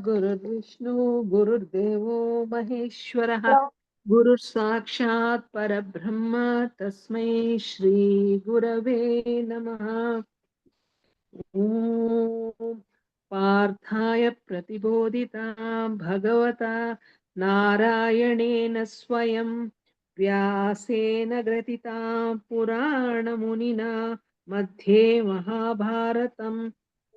गुरुर्विष्णु गुरुर्देवो महेश्वरः गुरुः साक्षात् परब्रह्म तस्मै श्री गुरवे नमः। ॐ पार्थाय प्रतिबोधितां भगवता नारायणेन स्वयं व्यासेन ग्रथितां पुराणमुनिना मध्ये महाभारतम्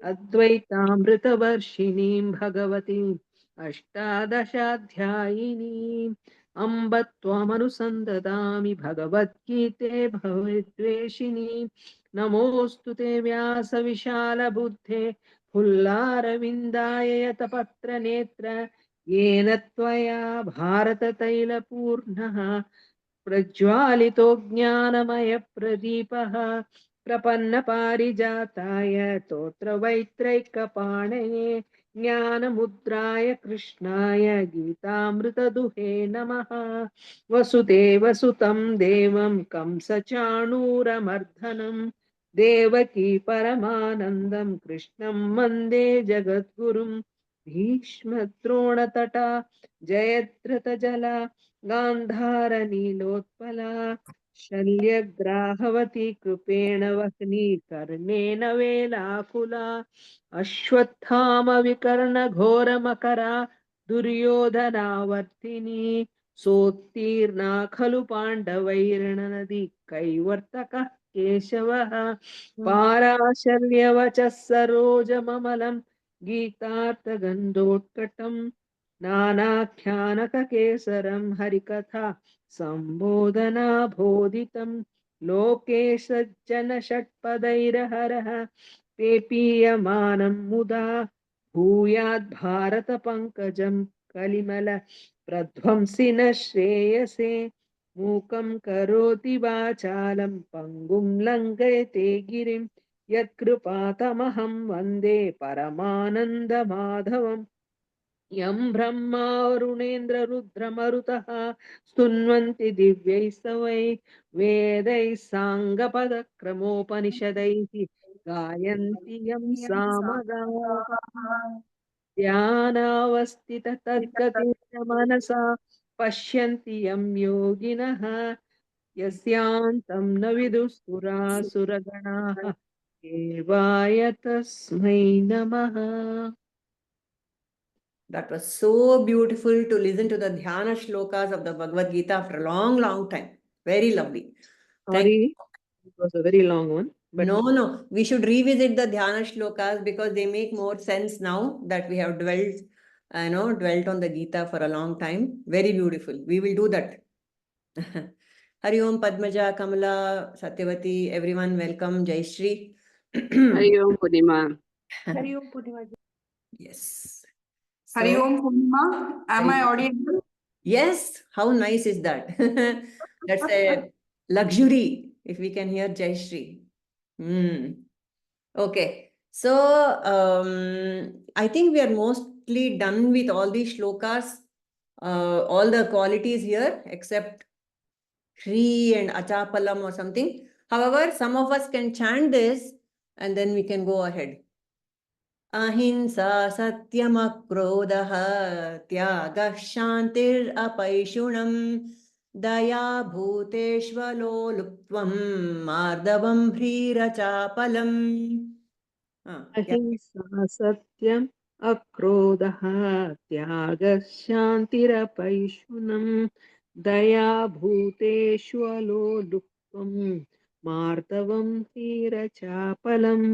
अद्वैतामृतवर्षिणीं भगवतीम् अष्टादशाध्यायिनीम् अम्ब त्वमनुसन्ददामि भगवद्गीते भवेद्वेषिणीम् नमोऽस्तु ते व्यासविशालबुद्धे फुल्लारविन्दाय यतपत्रनेत्र येन त्वया भारततैलपूर्णः प्रज्वालितो ज्ञानमयप्रदीपः प्रपन्नपारिजाताय तोत्रवैत्रैकपाणये ज्ञानमुद्राय कृष्णाय गीतामृतदुहे नमः। वसुदेवसुतं देवं कंसचाणूरमर्दनं देवकी परमानन्दं कृष्णं वन्दे जगद्गुरुं भीष्मद्रोणतटा जयद्रथजला गान्धारनीलोत्पला शल्यग्राहवती कृपेण वह्नि कर्णेन वेलाकुला अश्वत्थामविकर्णघोरमकरा दुर्योधनावर्तिनी सोत्तीर्णा खलु पाण्डवैर्नदी कैवर्तकः केशवः पाराशर्यवचः सरोजममलं गीतार्थगन्धोत्कटम् नानाख्यानककेसरं हरिकथा सम्बोधनाबोधितं लोके सज्जनषट्पदैरहरः पेपीयमानं मुदा भूयाद् भारतपङ्कजं कलिमल प्रध्वंसि न श्रेयसे मूकं करोति वाचालं पङ्गुं लङ्घयते गिरिं यत्कृपातमहं वन्दे परमानन्दमाधवम् यं ब्रह्मा वरुणेन्द्ररुद्रमरुतः स्तुन्वन्ति दिव्यैस्तवै वेदैः साङ्गपदक्रमोपनिषदैः गायन्ति यं सामगाः ध्यानावस्थिततद्गतेन मनसा पश्यन्ति यं योगिनः यस्यान्तं न विदुस्तुरासुरगणाः देवाय तस्मै नमः। That was so beautiful to listen to the dhyana shlokas of the Bhagavad Gita after a long, long time. Very lovely. Thank you. Sorry, it was a very long one. But No. We should revisit the dhyana shlokas because they make more sense now that we have dwelt on the Gita for a long time. Very beautiful. We will do that. Hari Om, Padmaja, Kamala, Satyavati, everyone welcome. Jai Shri. Hari Om Purnima. Hari Om Purnima. Yes. Hari Om Purnima. Am I audible? Yes. How nice is that? That's a luxury if we can hear Jai Shri. Okay. So I think we are mostly done with all these shlokas, all the qualities here except Shri and Achapalam or something. However, some of us can chant this and then we can go ahead. Ahimsa Satyamakrodha Tyagah Shantir Apaishunam Daya Bhuteshvalo Luptvam Mardavam Bhrirachapalam. अहिंसा सत्यम् अक्रोधः त्यागः शान्तिरपैशुनम् दया भूतेषु अलोलुप्त्वं मार्दवम् हीरचापलम्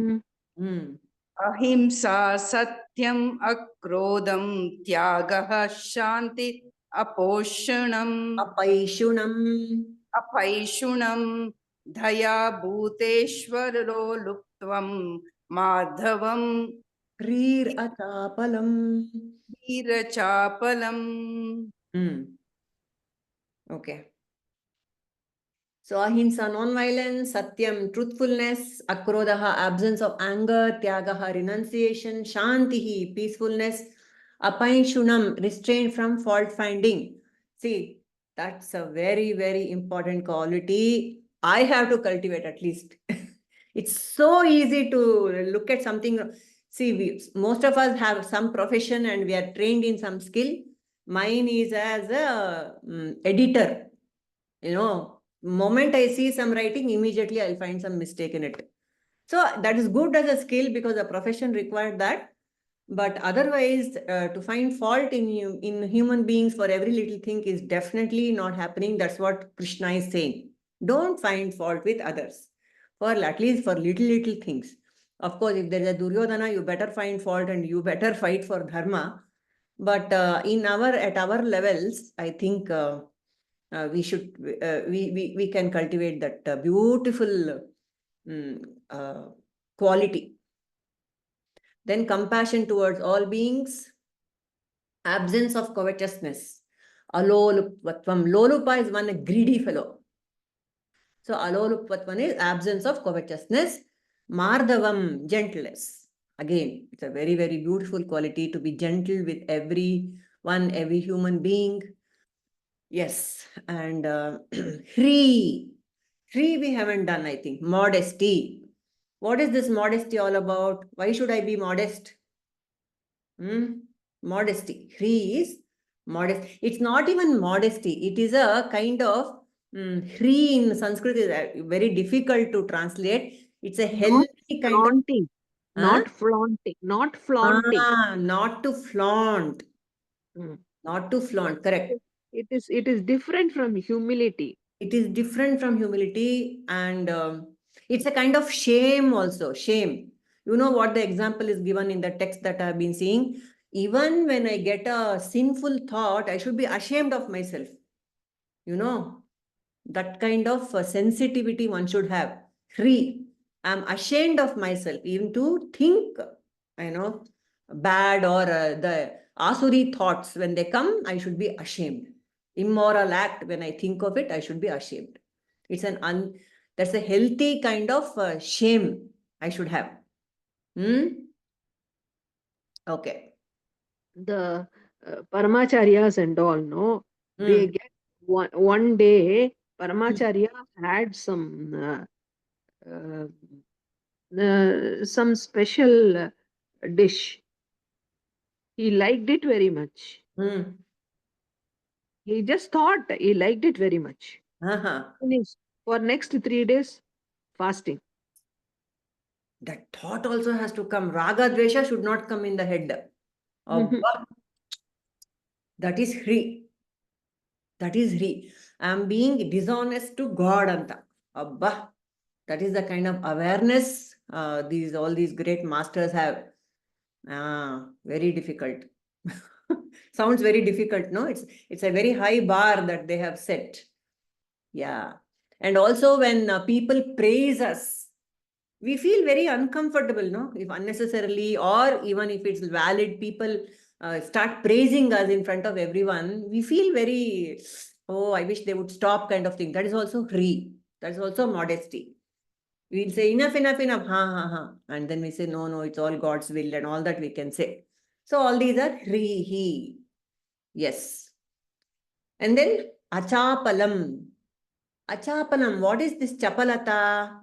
Ahimsa Satyam Akrodam Tyagah Shanti Aposhanam Apaishunam Dhaya Bhuteshvaro Luptvam Madhavam Veerachapalam. Okay. So ahimsa, non-violence, satyam, truthfulness, akrodaha, absence of anger, tyagaha, renunciation, shantihi, peacefulness, apaishunam, restraint from fault-finding. See, that's a very, very important quality I have to cultivate at least. It's so easy to look at something. See, most of us have some profession and we are trained in some skill. Mine is as a editor. Moment I see some writing, immediately I'll find some mistake in it. So that is good as a skill because the profession required that. But otherwise, to find fault in human beings for every little thing is definitely not happening. That's what Krishna is saying. Don't find fault with others, for at least for little things. Of course, if there is a Duryodhana, you better find fault and you better fight for dharma. But at our levels, I think we can cultivate that beautiful quality. Then compassion towards all beings, absence of covetousness. Alolupvatvam. Lolupa is one a greedy fellow. So alolupvatvam is absence of covetousness. Mardavam, gentleness. Again, it's a very, very beautiful quality to be gentle with everyone, every human being. Yes, and Hri. Hri we haven't done, I think. Modesty. What is this modesty all about? Why should I be modest? Modesty. Hri is modest. It's not even modesty. It is a kind of Hri in Sanskrit is very difficult to translate. It's a healthy kind of flaunting, not flaunting, not flaunting. not to flaunt. Mm. Not to flaunt, correct. It is different from humility. It is different from humility, and it's a kind of shame also. Shame. You know what the example is given in the text that I've been seeing? Even when I get a sinful thought, I should be ashamed of myself. That kind of sensitivity one should have. Free. I'm ashamed of myself, even to think, bad or the asuri thoughts. When they come, I should be ashamed. Immoral act, when I think of it, I should be ashamed. That's a healthy kind of shame I should have. Okay. The Paramacharyas and all, no, they get one day, Paramacharya had some special dish. He liked it very much. He just thought he liked it very much. Finished. For next 3 days, fasting. That thought also has to come. Raga Dvesha should not come in the head. That is Hri. That is Hri. I am being dishonest to God, Anta. Abba. That is the kind of awareness all these great masters have. Very difficult. Sounds very difficult, no? It's a very high bar that they have set. Yeah. And also when people praise us, we feel very uncomfortable, no? If unnecessarily or even if it's valid, people start praising us in front of everyone, we feel very, I wish they would stop kind of thing. That is also Hri. That is also modesty. We'll say enough, ha. And then we say, no, it's all God's will and all that we can say. So all these are Hri, He. Yes. And then Achapalam. Achapalam, what is this Chapalata?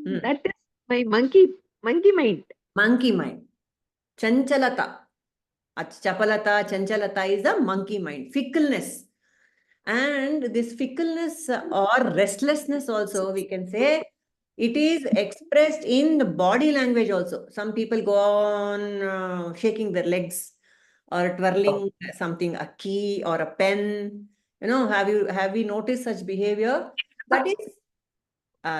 That is my monkey mind. Monkey mind. Chanchalata. Chapalata, Chanchalata is the monkey mind. Fickleness. And this fickleness or restlessness also, we can say, it is expressed in the body language also. Some people go on shaking their legs or twirling something, a key or a pen. Have we noticed such behavior? That is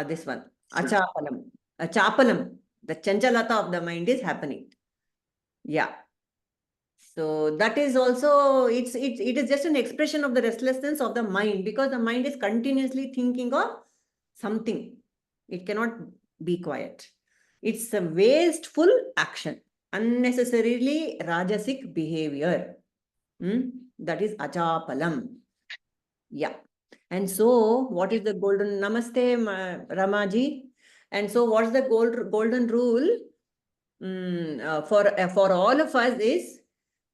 this one, Achapalam. Achapalam. The chanchalata of the mind is happening. Yeah. So that is also, it is just an expression of the restlessness of the mind, because the mind is continuously thinking of something. It cannot be quiet. It's a wasteful action, unnecessarily rajasic behavior. That is achapalam. Yeah. And so what is the golden, namaste Ramaji. And so what's the golden rule for all of us is,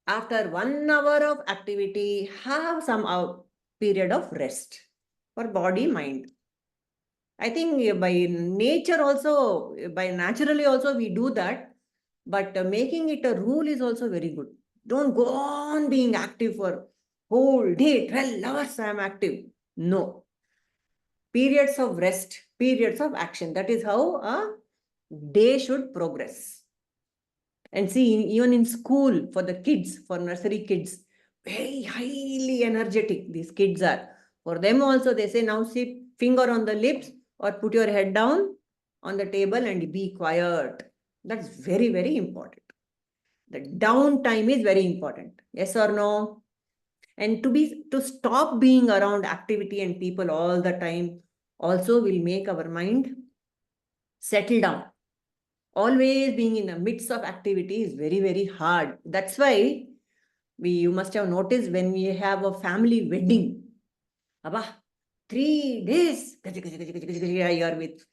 after 1 hour of activity, have some period of rest for body, mind. I think by nature also, by naturally also we do that. but making it a rule is also very good. Don't go on being active for whole day, 12 hours I am active. No. Periods of rest, periods of action. That is how a day should progress. And see, even in school, for the kids, for nursery kids, very highly energetic these kids are. For them also, they say, now see, finger on the lips or put your head down on the table and be quiet. That's very, very important. The downtime is very important. Yes or no? And to stop being around activity and people all the time also will make our mind settle down. Always being in the midst of activity is very, very hard. That's why you must have noticed when we have a family wedding, Abba, 3 days, you are with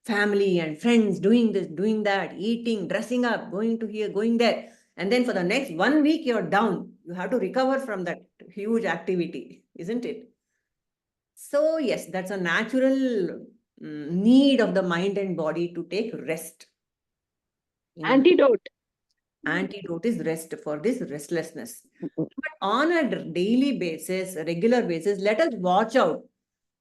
family and friends, doing this, doing that, eating, dressing up, going to here, going there. And then for the next 1 week, you're down. You have to recover from that huge activity, isn't it? So yes, that's a natural need of the mind and body to take rest. Antidote. Antidote is rest for this restlessness. But on a daily basis, a regular basis, let us watch out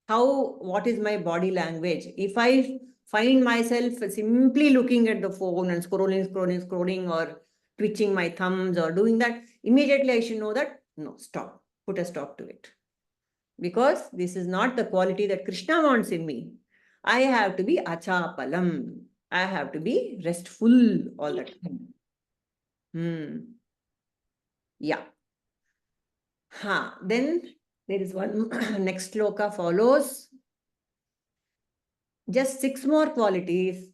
what is my body language. If I find myself simply looking at the phone and scrolling or twitching my thumbs or doing that, immediately I should know that, no, stop, put a stop to it. Because this is not the quality that Krishna wants in me. I have to be achapalam. I have to be restful all the time. Yeah. Then there is one next sloka follows. Just 6 more qualities.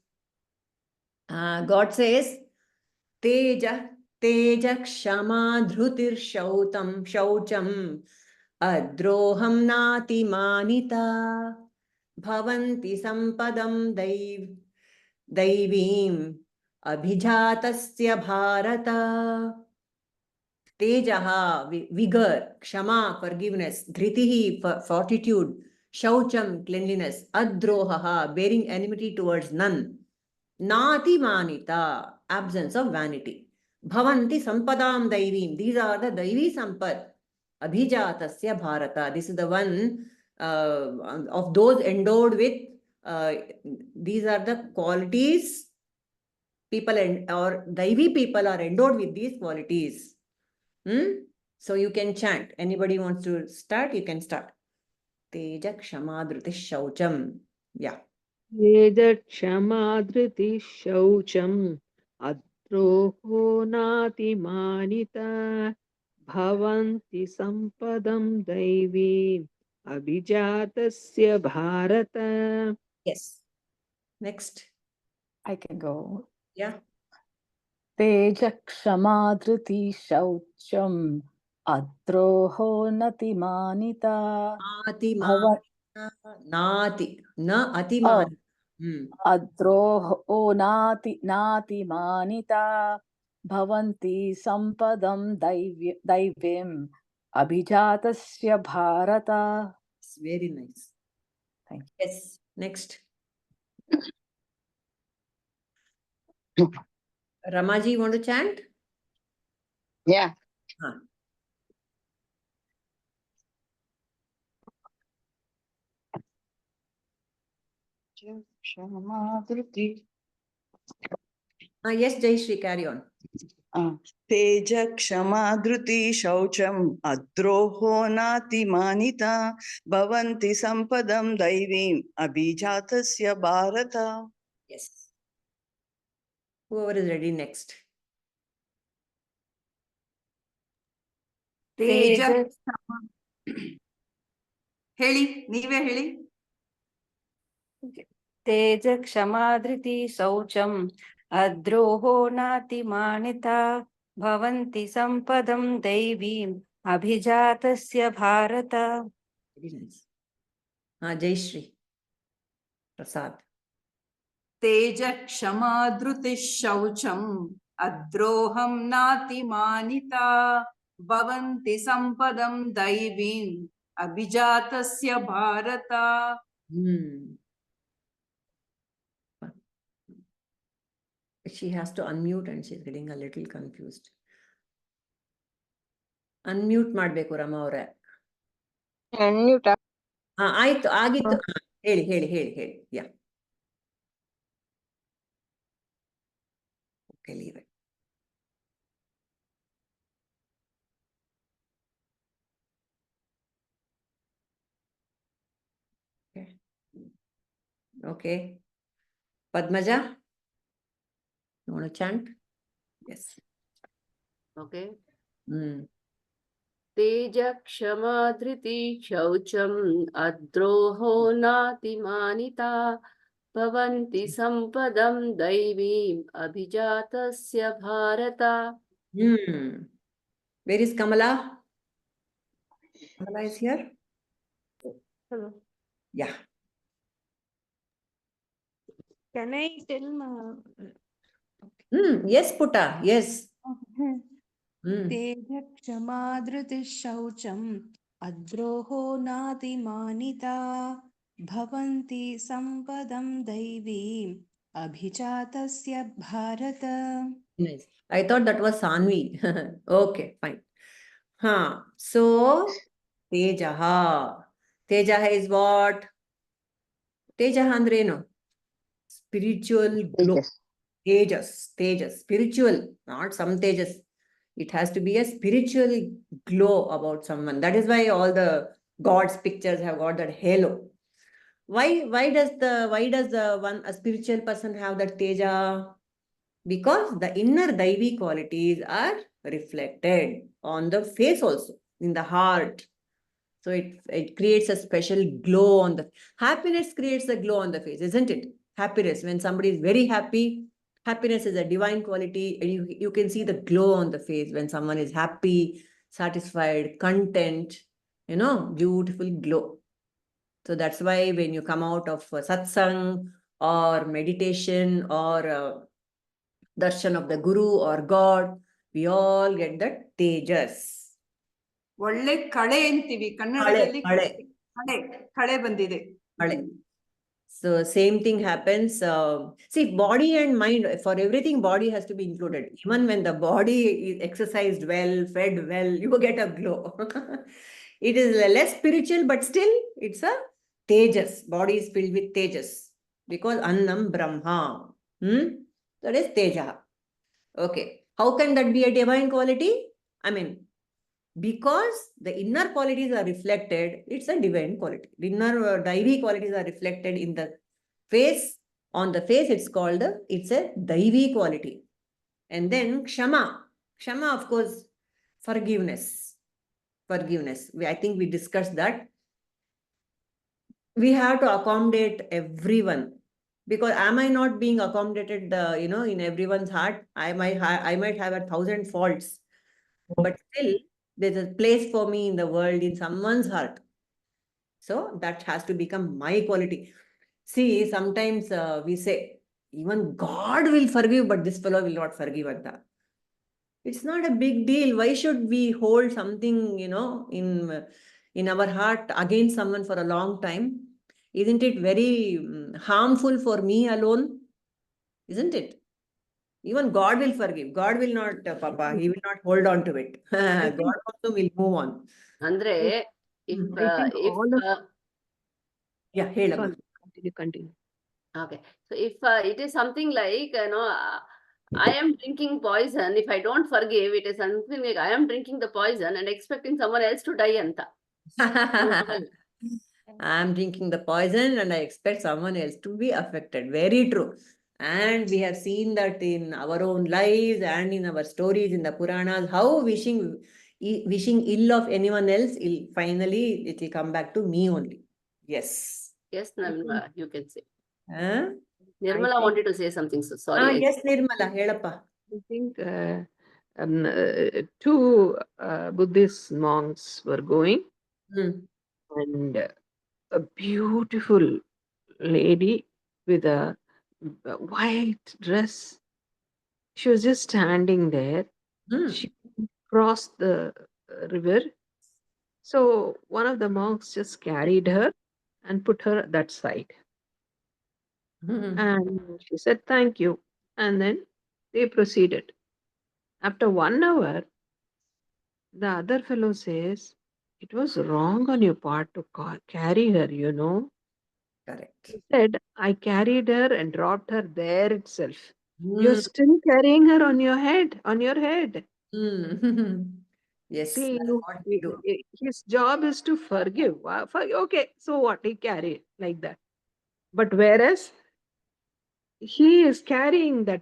God says, Teja Kshama Dhrutir Shaucham Adroham Nati Manita Bhavanti Sampadam Daivim Abhijatasya Bharata. Tejaha, vigor, kshama, forgiveness, dhritihi, fortitude, shaucham, cleanliness, adrohaha, bearing enmity towards none, nati manita, absence of vanity, bhavanti sampadam daivim, these are the daivi sampad, abhijatasya bharata, this is the one of those endowed with, these are the qualities, people or daivi people are endowed with these qualities. So you can chant. Anybody wants to start? You can start. Teja Kshama Dhriti Shaucham. Yeah. Teja Kshama Dhriti Shaucham Adroho Nati Manita Bhavanti Sampadam Daivi Abhijatasya Bharata. Yes. Next. I can go. Yeah. Teja Kshama Dhriti Shaucham Adroho Nati Manita Nati Nati. Na Ati Manita. Adroho Nati Manita Bhavanti Sampadam Daivim Abhijatasya Bharata. It's very nice. Thank you. Yes. Next. Ramaji, want to chant? Yeah. Yes, Jayashri, carry on. Teja Kshama Dhruti Shaucham Adroho Nati Manita Bhavanti Sampadam Daivim Abhijatasya Bharata. Yes. Whoever is ready next. Teja ಹೇಳಿ ನೀವೇ ಹೇಳಿ तेज क्षमा धृति शौचम अद्रोहो नाति मानिता भवन्ति संपदं दैवीम् अभिजातस्य Bharat. Very nice. Jayashri. Prasad. तेज क्षमा धृति शौचम अद्रोहम नाति मानिता भवन्ति संपदं दैवीम् अभिजातस्य Bharat. She has to unmute and she's getting a little confused. Unmute ಮಾಡ್ಬೇಕು ರಮ ಅವರೇ. ಆಯ್ತು ಆಗಿತ್ತು. ಹೇಳಿ ಹೇಳಿ ಹೇಳಿ ಹೇಳಿ. ಯಾ. Okay, leave it. Okay. Okay. Padmaja, you want to chant? Yes. Okay. तेज क्षमा धृति शौचम अद्रोहो नातिमानिता भवन्ति संपदं दैवीम् अभिजातस्य Bharat. Where is Kamala? Kamala is here? Hello. Yeah. Can I tell my... Yes, Putta, yes. तेज क्षमा धृतिः शौचम् अद्रोहो नातिमानिता भवन्ति सम्पदं दैवीम् अभिजातस्य Bharat. Nice. I thought that was Sanvi. Okay, fine. So Tejaha. Tejaha is what? Tejaha andreno? Spiritual glow. Tejas. Spiritual, not some tejas. It has to be a spiritual glow about someone. That is why all the God's pictures have got that halo. Why does a spiritual person have that teja? Because the inner Daivi qualities are reflected on the face also, in the heart. So it creates a special glow on the... Happiness creates a glow on the face, isn't it? Happiness, when somebody is very happy, happiness is a divine quality, and you can see the glow on the face when someone is happy, satisfied, content, beautiful glow. So that's why when you come out of satsang or meditation or darshan of the Guru or God, we all get that tejas. ಒಳ್ಳೆ ಕಳೆ ಅಂತೀವಿ ಕನ್ನಡದಲ್ಲಿ. ಕಳೆ ಬಂದಿದೆ. So same thing happens. See, body and mind, for everything, body has to be included. Even when the body is exercised well, fed well, you get a glow. It is less spiritual, but still it's a tejas. Body is filled with tejas. Because annam brahma. That is teja. Okay. How can that be a divine quality? I mean, because the inner qualities are reflected, it's a divine quality. The inner Daivi qualities are reflected in the face. On the face, it's a Daivi quality. And then Kshama. Kshama, of course, forgiveness. I think we discussed that. We have to accommodate everyone. Because am I not being accommodated, in everyone's heart? I might have 1,000 faults. But still, there's a place for me in the world, in someone's heart. So that has to become my quality. See, sometimes we say, even God will forgive, but this fellow will not forgive. It's not a big deal. Why should we hold something, in our heart against someone for a long time? Isn't it very harmful for me alone? Isn't it? Even God will forgive. God will not, Papa, he will not hold on to it. God also will move on. Andre, Continue. Okay. So if it is something like, I am drinking poison, if I don't forgive, it is something like I am drinking the poison and expecting someone else to die. Anta. I am drinking the poison and I expect someone else to be affected. Very true. And we have seen that in our own lives and in our stories in the Puranas, how wishing ill of anyone else, finally it will come back to me only. Yes. Yes, Nirmala, you can say. Nirmala wanted to say something, so sorry. Yes, Nirmala, helappa. I think two Buddhist monks were going, and a beautiful lady with a white dress. She was just standing there. She crossed the river. So one of the monks just carried her and put her at that side. And she said, "Thank you." And then They proceeded. After 1 hour, the other fellow says, it was wrong on your part to carry her, you know. Correct. He said, I carried her and dropped her there itself. You're Hmm. still carrying her on your head, on your head. Hmm. Yes, See, that's what we do. his job is to forgive. Okay, so what? He carried like that. But whereas he is carrying that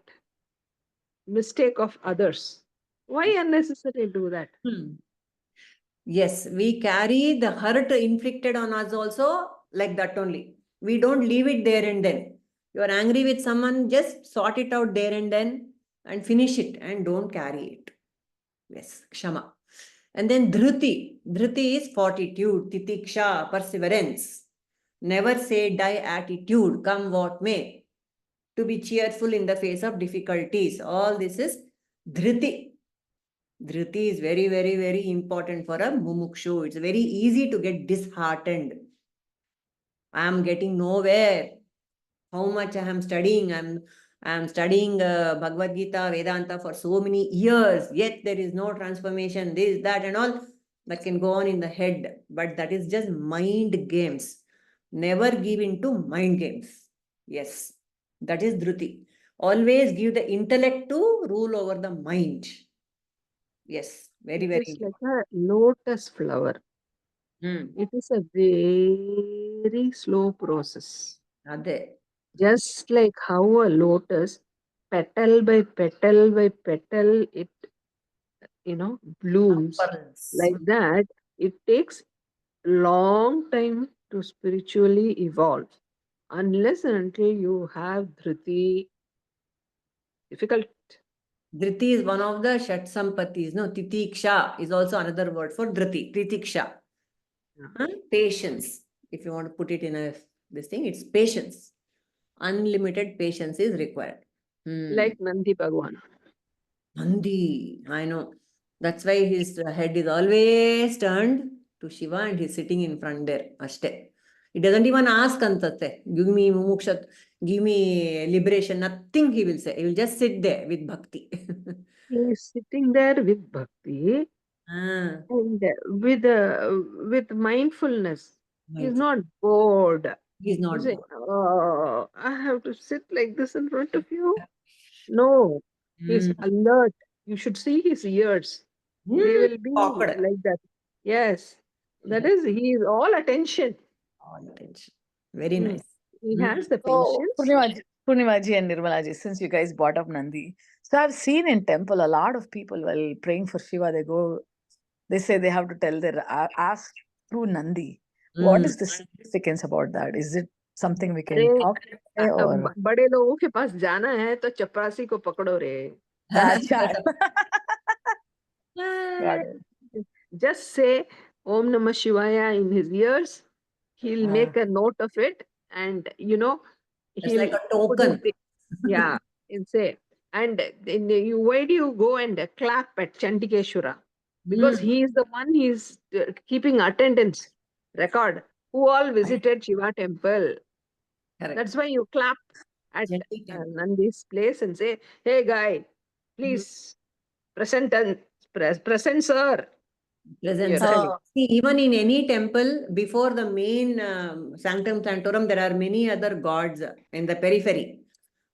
mistake of others. Why unnecessarily do that? Hmm. Yes, we carry the hurt inflicted on us also like that only. We don't leave it there and then. You are angry with someone, just sort it out there and finish it and don't carry it. Yes, kshama. And then dhruti. Dhruti is fortitude, titiksha, perseverance. Never say die attitude, come what may. To be cheerful in the face of difficulties. All this is dhriti. Dhriti is very, very, very important for a mumukshu. It's very easy to get disheartened. I am getting nowhere. How much I am studying? I'm studying Bhagavad Gita, Vedanta for so many years. Yet there is no transformation. This, that, and all that can go on in the head. But that is just mind games. Never give in to mind games. Yes, that is dhruti. Always give the intellect to rule over the mind. Yes, very, It very is like important. a lotus flower. Hmm. It is a very slow process. Ade. Just like how a lotus, petal by petal by petal, it blooms. Pearls. Like that, it takes long time to spiritually evolve. Unless and until you have dhriti, difficult. Dhriti is one of the Shat Sampatis. No, Titiksha is also another word for Dhriti. Titiksha. Yeah. Patience. If you want to put it in this thing, it's patience. Unlimited patience is required. Like Nandi Bhagwan. Nandi, I know. That's why his head is always turned to Shiva and he's sitting in front there. Ashte. He doesn't even ask Antate, give me mumukshat, give me liberation. Nothing he will say. He will just sit there with bhakti. He is sitting there with bhakti Ah, and with mindfulness. He is mindful. not bored. He's You not say, bored. oh, I have to sit like this in front of you. No, he's Mm. alert. You should see his ears. They will be Awkward. like that. Yes, that Mhm. is, he is all attention. All attention. Very Mm. nice. He Mm. has the So, patience. Purnima ji and Nirmala ji, since you guys brought up Nandi, so I've seen in temple a lot of people while praying for Shiva, they say they have to tell their ask through Nandi. What Mm. is the significance about that? Is it something we अरे can talk about or? बड़े लोगों के पास जाना है तो चपरासी को पकड़ो रे. Acha. Got it. Just say Om Namah Shivaya in his ears. He'll make a note of it, and It's like he'll a put his token. yeah, and say. And then why do you go and clap at Chandikeshwara? Because Mm. he is the one he's keeping attendance record. Who all visited Shiva temple? Correct. That's why you clap at Gentle temple. Nandi's place and say, "Hey guy, please present and present sir." Presence. You're telling. See, even in any temple, before the main sanctum sanctorum, there are many other gods in the periphery.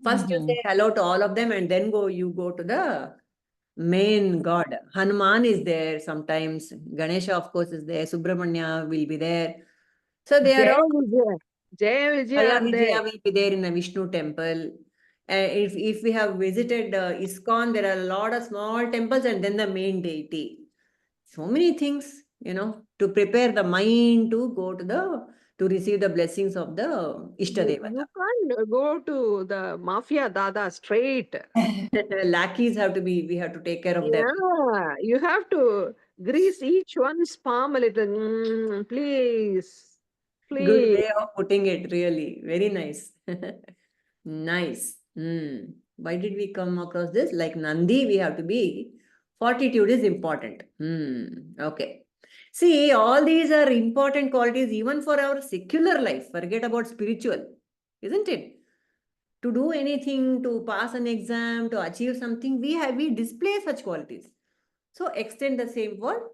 First, you say hello to all of them, and then you go to the main god. Hanuman is there sometimes. Ganesha, of course, is there. Subramanya will be there. So they are Jaya all. Vijaya. Jaya Vijaya Jaya are there. Vijaya will be there in the Vishnu temple. If we have visited ISKCON, there are a lot of small temples and then the main deity. So many things, to prepare the mind to go to receive the blessings of the Ishtadevata. You can't go to the mafia dada straight. Lackeys we have to take care of them. Yeah, you have to grease each one's palm a little. Please, Good please. way of putting it, really. Very nice. Nice. Why did we come across this? Like Nandi, we have to be, fortitude is important. Okay. See, all these are important qualities even for our secular life. Forget about spiritual, isn't it? To do anything, to pass an exam, to achieve something, we display such qualities. So extend the same for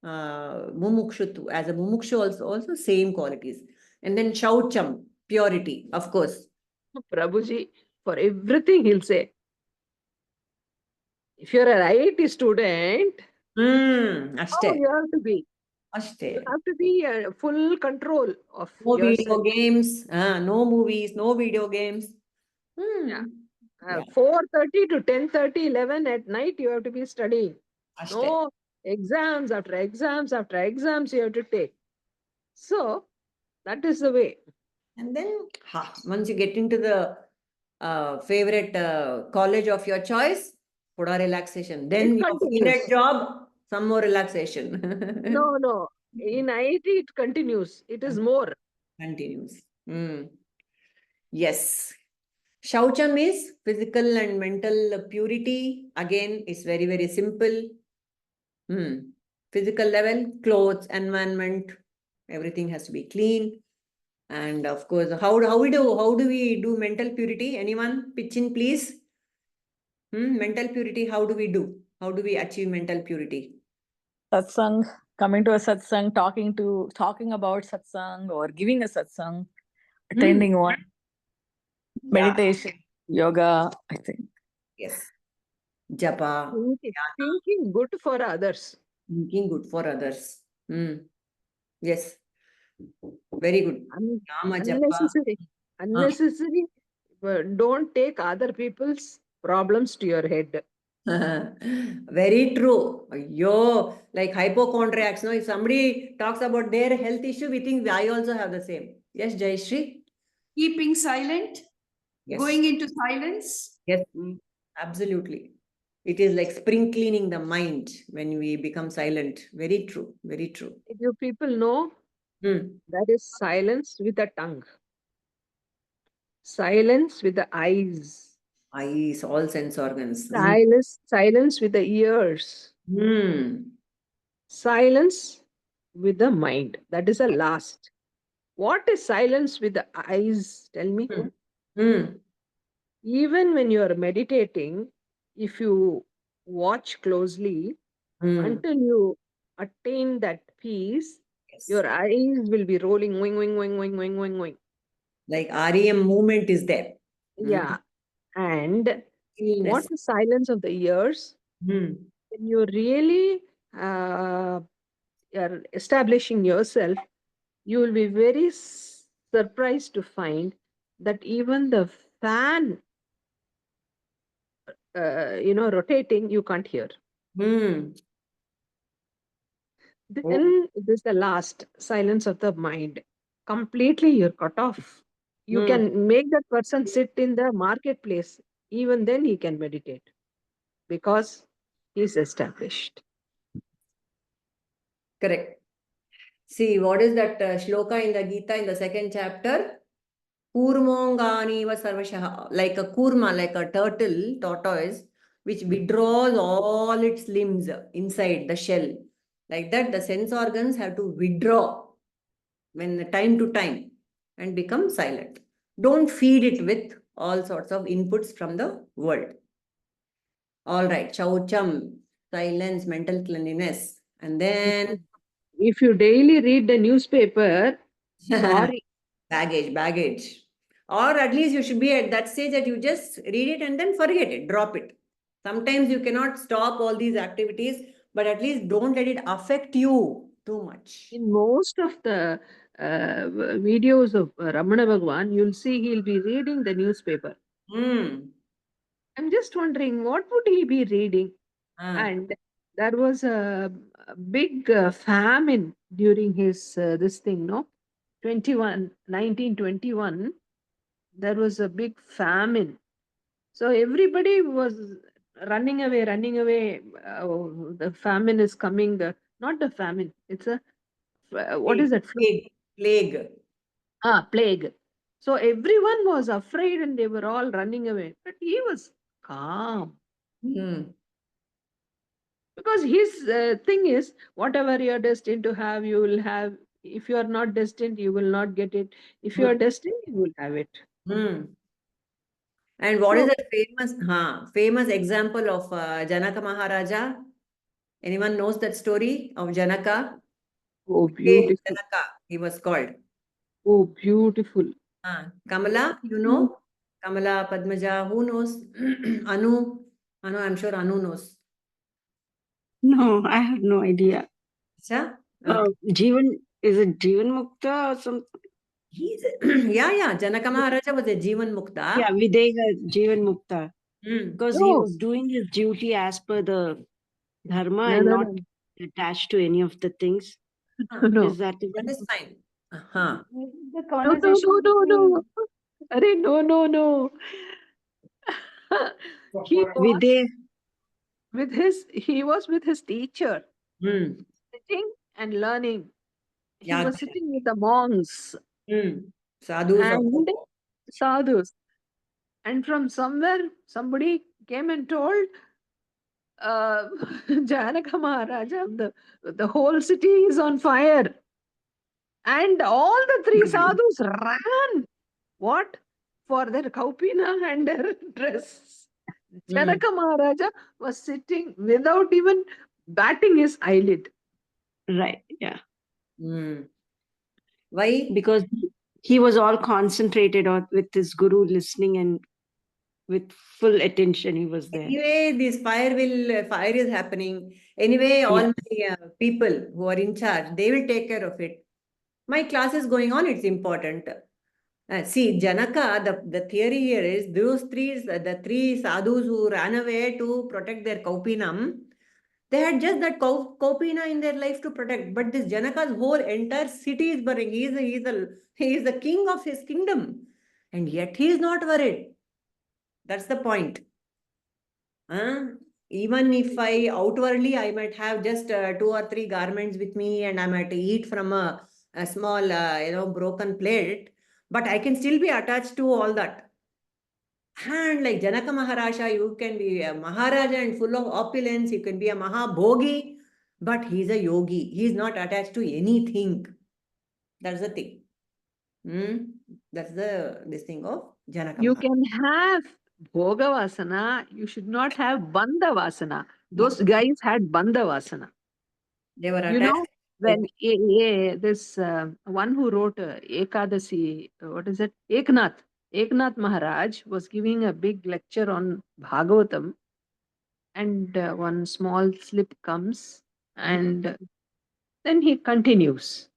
mumukshutvu. As a mumukshu also same qualities. And then shaucham, purity, of course. Prabhuji, for everything he'll say, if you're an IIT student, how Ashte. you have to be? Ashte. You have to be full control of No yourself. video games, no movies, no video games. Yeah. Yeah. 4:30 to 10:30, 11 at night, you have to be studying. Ashte. No exams after exams after exams you have to take. So that is the way. And then once you get into the favorite college of your choice, put a relaxation. Then It your continues. favorite job, some more relaxation. No. In IIT, it continues. It is more. Continues. Yes. Shaucham is physical and mental purity. Again, it's very, very simple. Physical level, clothes, environment, everything has to be clean. And of course, how do we do mental purity? Anyone pitch in, please? Mental purity, how do we do? How do we achieve mental purity? Satsang, coming to a satsang, talking about satsang or giving a satsang, attending one, meditation, yoga, I think. Yes. Japa. Thinking good for others. Thinking good for others. Yes. Very good. Unnecessary. Don't take other people's problems to your head. Very true. Like hypochondriacs, no? If somebody talks about their health issue, we think I also have the same. Yes, Jayashree? Keeping silent, Yes. going into silence. Yes, absolutely. It is like spring cleaning the mind when we become silent. Very true. Very true. If you people know, that is silence with the tongue. Silence with the eyes. Eyes, all sense organs. Silence with the ears. Silence with the mind. That is the last. What is silence with the eyes? Tell me. Even when you are meditating, if you watch closely, until you attain that peace, your eyes will be rolling, wing, wing, wing, wing, wing, wing, wing. Like REM movement is there. Yeah. And what is silence of the ears? When you really are establishing yourself, you will be very surprised to find that even the fan, rotating, you can't hear. Then this is the last, silence of the mind. Completely you're cut off. You can make that person sit in the marketplace. Even then he can meditate because he's established. Correct. See, what is that shloka in the Gita in the second chapter? Kurmonganiva sarvashaha. Like a kurma, like a tortoise, which withdraws all its limbs inside the shell. Like that, the sense organs have to withdraw when time to time and become silent. Don't feed it with all sorts of inputs from the world. All right, chaucham, silence, mental cleanliness. And then if you daily read the newspaper, sorry. Baggage. Or at least you should be at that stage that you just read it and then forget it, drop it. Sometimes you cannot stop all these activities, but at least don't let it affect you too much. In most of the videos of Ramana Bhagwan, you'll see he'll be reading the newspaper. I'm just wondering, what would he be reading? And there was a big famine during his this thing, no? 1921, there was a big famine. So everybody was running away. The famine is coming. Not the famine. It's a, what is that? Plague. Plague. So everyone was afraid and they were all running away. But he was calm. Because his thing is, whatever you're destined to have, you will have. If you are not destined, you will not get it. If you are destined, you will have it. And what is So, the famous example of Janaka Maharaja? Anyone knows that story of Janaka? oh, Hey, beautiful. Janaka, he was called. Oh, beautiful. Kamala, you know? Kamala, Padmaja, who knows? Anu, I'm sure Anu knows. No, I have no idea. Acha? Okay. Jeevan, is it Jeevan Mukta or something? He's yeah. Janaka Maharaja was a Jeevan Mukta. Yeah, Videha Jeevan Mukta. Because he No, was doing his duty as per the dharma no, and no, not no, attached to any of the things. no, Is that the That one? is fine. Uh-huh. The no, no, conversation no, no, between no. Arey, no, no, no. Videha. He was with his teacher, Hmm. sitting and learning. He Yeah. was sitting with the monks Sadhus of and sadhus. And from somewhere, somebody came and told uh, Janaka Maharaja, the whole city is on fire. And all the three sadhus ran. What? For their kaupina and their dress. Janaka Maharaja was sitting without even batting his eyelid. Right, yeah. Why? Because he was all concentrated on with his guru listening and with full attention he was there. Anyway, this fire is happening. Anyway, all my people who are in charge, they will take care of it. My class is going on, it's important. See, Janaka, the theory here is the three sadhus who ran away to protect their kaupinam, they had just that kaupina in their life to protect. But this Janaka's whole entire city is burning. He is the king of his kingdom. And yet he is not worried. That's the point. Even if outwardly I might have just 2 or 3 garments with me and I might eat from a small, broken plate, but I can still be attached to all that. And like Janaka Maharaja, you can be a Maharaja and full of opulence, you can be a Mahabhogi, but he's a yogi. He's not attached to anything. That's the thing. That's this thing of Janaka You Maharaja. can have Bhogavasana, you should not have Bandhavasana. Those guys had Bandhavasana. They were You attached know, to when this one who wrote Ekadasi, what is it? Eknath Maharaj was giving a big lecture on Bhagavatam, and one small slip comes, and then he continues.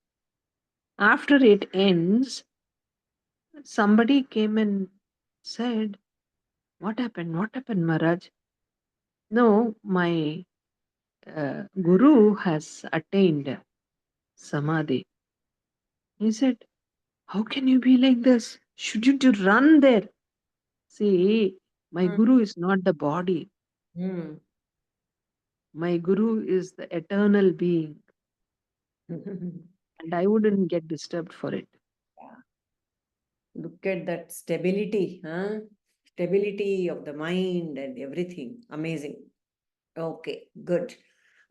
After it ends, somebody came and said, What happened? What happened, Maharaj? No, my guru has attained samadhi. He said, How can you be like this? Should you to run there? See, my guru is not the body. My guru is the eternal being. And I wouldn't get disturbed for it. Look at that stability, stability of the mind and everything. Amazing. Okay, good.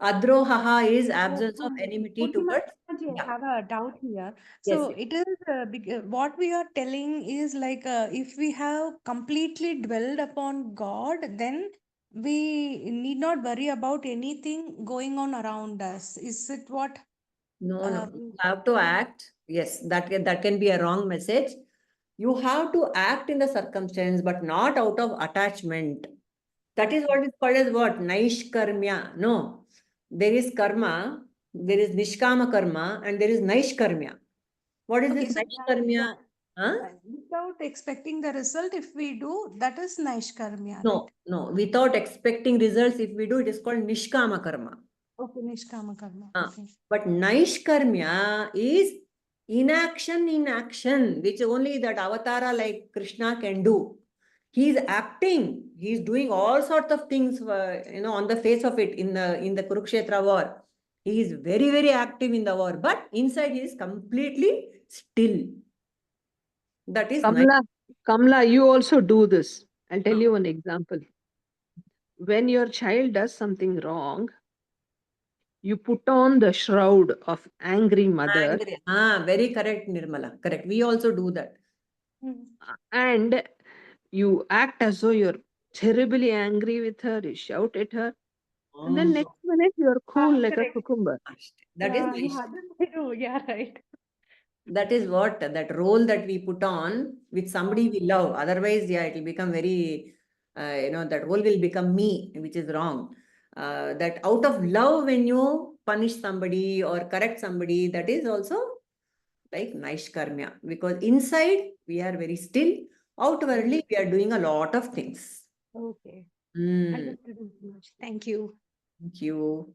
Adrohaha is absence of enmity Purnima, towards. I Yeah. have a doubt here. Yes, So yes. it is what we are telling is like if we have completely dwelled upon God, then we need not worry about anything going on around us. Is it what? No. You have to act. Yes, that can be a wrong message. You have to act in the circumstance, but not out of attachment. That is what is called as what? Naishkarmya. No. There is karma, there is nishkama karma, and there is naishkarmya. What is Okay, this so naishkarmya? without expecting the result, if we do, that is Naishkarmya, right? No. Without expecting results, if we do, it is called nishkama karma. Okay, Nishkama Karma. Okay. But naishkarmya is inaction in action, which only that avatara like Krishna can do. He is acting. He is doing all sorts of things, on the face of it in the Kurukshetra war. He is very, very active in the war, but inside he is completely still. That is nice. Kamla, you also do this. I'll tell you one example. When your child does something wrong, you put on the shroud of angry mother. Very correct, Nirmala. Correct. We also do that. And you act as though you're terribly angry with her, you shout at her, and then next minute you're cool like a Correct. cucumber. That is Yeah, nice. yeah, this I do. Yeah, right. That is what that role that we put on with somebody we love. Otherwise, yeah, it will become very, that role will become me, which is wrong. That out of love, when you punish somebody or correct somebody, that is also like Naishkarmya. Because inside we are very still, outwardly we are doing a lot of things. Okay. Mm, Understood very much. Thank you. thank you.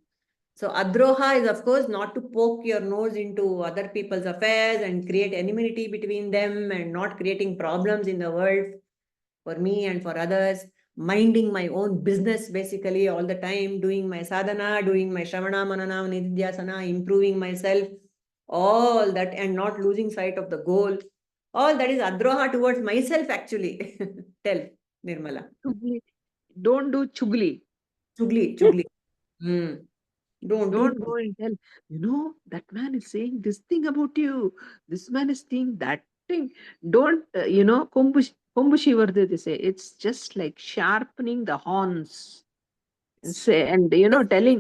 So Adroha is, of course, not to poke your nose into other people's affairs and create enmity between them and not creating problems in the world for me and for others. Minding my own business basically all the time, doing my sadhana, doing my Shravana, Manana, Nidhyasana, improving myself, all that, and not losing sight of the goal. All that is Adroha towards myself actually. Tell, Nirmala. Chugli. Don't do chugli. Chugli, chugli. Hmm. Don't do. Don't go and tell, that man is saying this thing about you. This man is saying that thing. Don't, Kumbushi Vardha, they say. It's just like sharpening the horns and say, and, telling, go and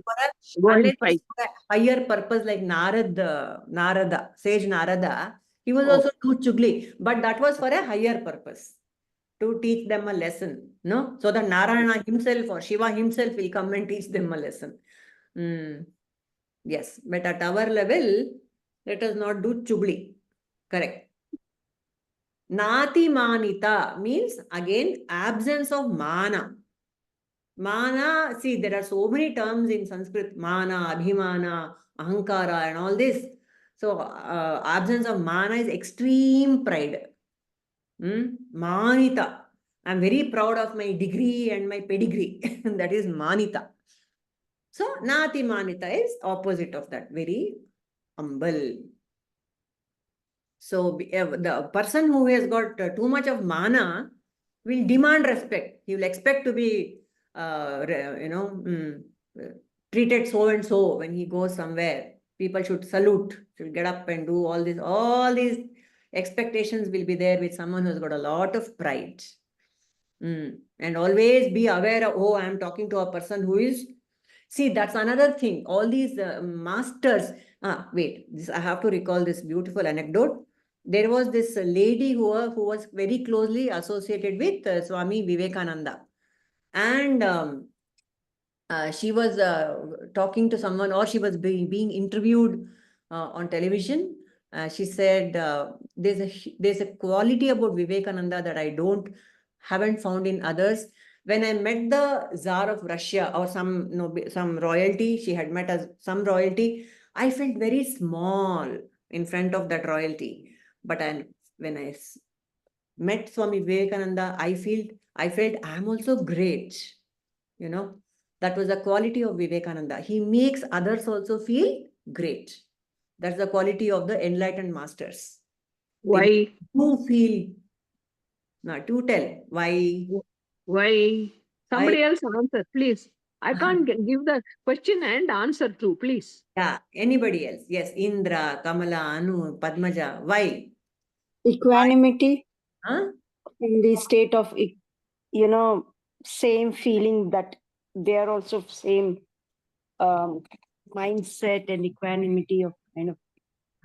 Unless it's fight. for a higher purpose, like Narada, sage Narada, he was Oh, also do chugli, but that was for a higher purpose, to teach them a lesson, no? So that Narayana himself or Shiva himself will come and teach them a lesson. Yes, but at our level, let us not do chugli. Correct. Nati manita means again absence of mana. Mana, see, there are so many terms in Sanskrit, mana, abhimana, ahankara, and all this. So, absence of mana is extreme pride. Manita. I'm very proud of my degree and my pedigree. That is manita. So, nati manita is opposite of that, very humble. So, the person who has got too much of mana will demand respect. He will expect to be, treated so and so when he goes somewhere. People should salute, should get up and do all this. All these expectations will be there with someone who's got a lot of pride. And always be aware of, oh, I'm talking to a person who is. See, that's another thing. All these masters. Wait, I have to recall this beautiful anecdote. There was this lady who was very closely associated with Swami Vivekananda. And she was talking to someone, or she was being interviewed on television. She said, there's a quality about Vivekananda that I haven't found in others. When I met the Tsar of Russia or some royalty, she had met as some royalty, I felt very small in front of that royalty. But when I met Swami Vivekananda, I felt I'm also great. That was the quality of Vivekananda. He makes others also feel great. That's the quality of the enlightened masters. Why? You feel. Now, to tell why. Why? Somebody else answer, please. I can't give the question and answer too, please. Yeah, anybody else? Yes, Indra, Kamala, Anu, Padmaja. Why? Equanimity Huh? in the state of, same feeling that they are also same mindset and equanimity of kind of.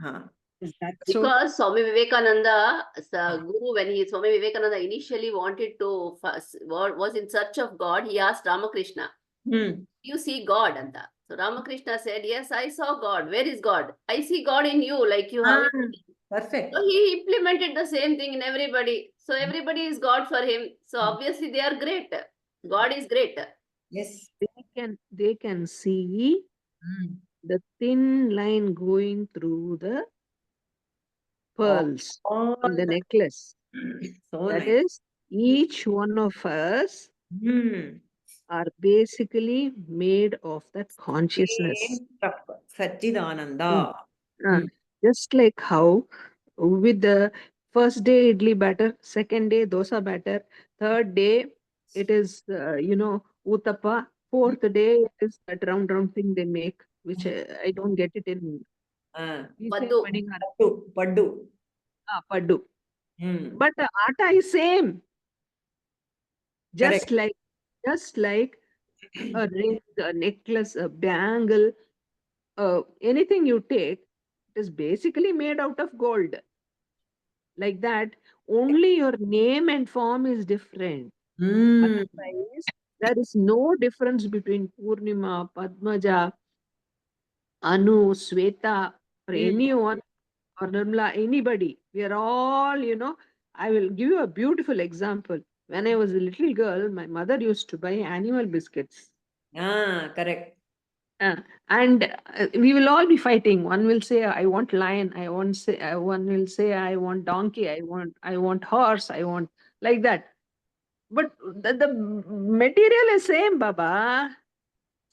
Huh. Is that so? Because Swami Vivekananda, the Guru, when Swami Vivekananda initially wanted to was in search of God, he asked Ramakrishna, you see God? Anta. So Ramakrishna said, yes, I saw God. Where is God? I see God in you, like you have it. Perfect. So he implemented the same thing in everybody. So everybody is God for him. So obviously they are great. God is great. Yes. They can see the thin line going through the pearls in the necklace. So That nice. is, each one of us are basically made of that consciousness. Satchidananda. Just like how with the first day idli batter, second day dosa batter, third day it is uttappa, fourth day it is that round thing they make, which I don't get it in Paddu. Paddu. Paddu. But the atta is same. Just like a ring, a necklace, a bangle, anything you take, it is basically made out of gold. Like that, only your name and form is different. Otherwise, there is no difference between Purnima, Padmaja, Anu, Sweta, or anyone, or Nirmala, anybody. We are all, I will give you a beautiful example. When I was a little girl, my mother used to buy animal biscuits. Correct. And we will all be fighting. One will say, I want lion. One will say, I want donkey. I want horse. I want like that. But the material is same, Baba.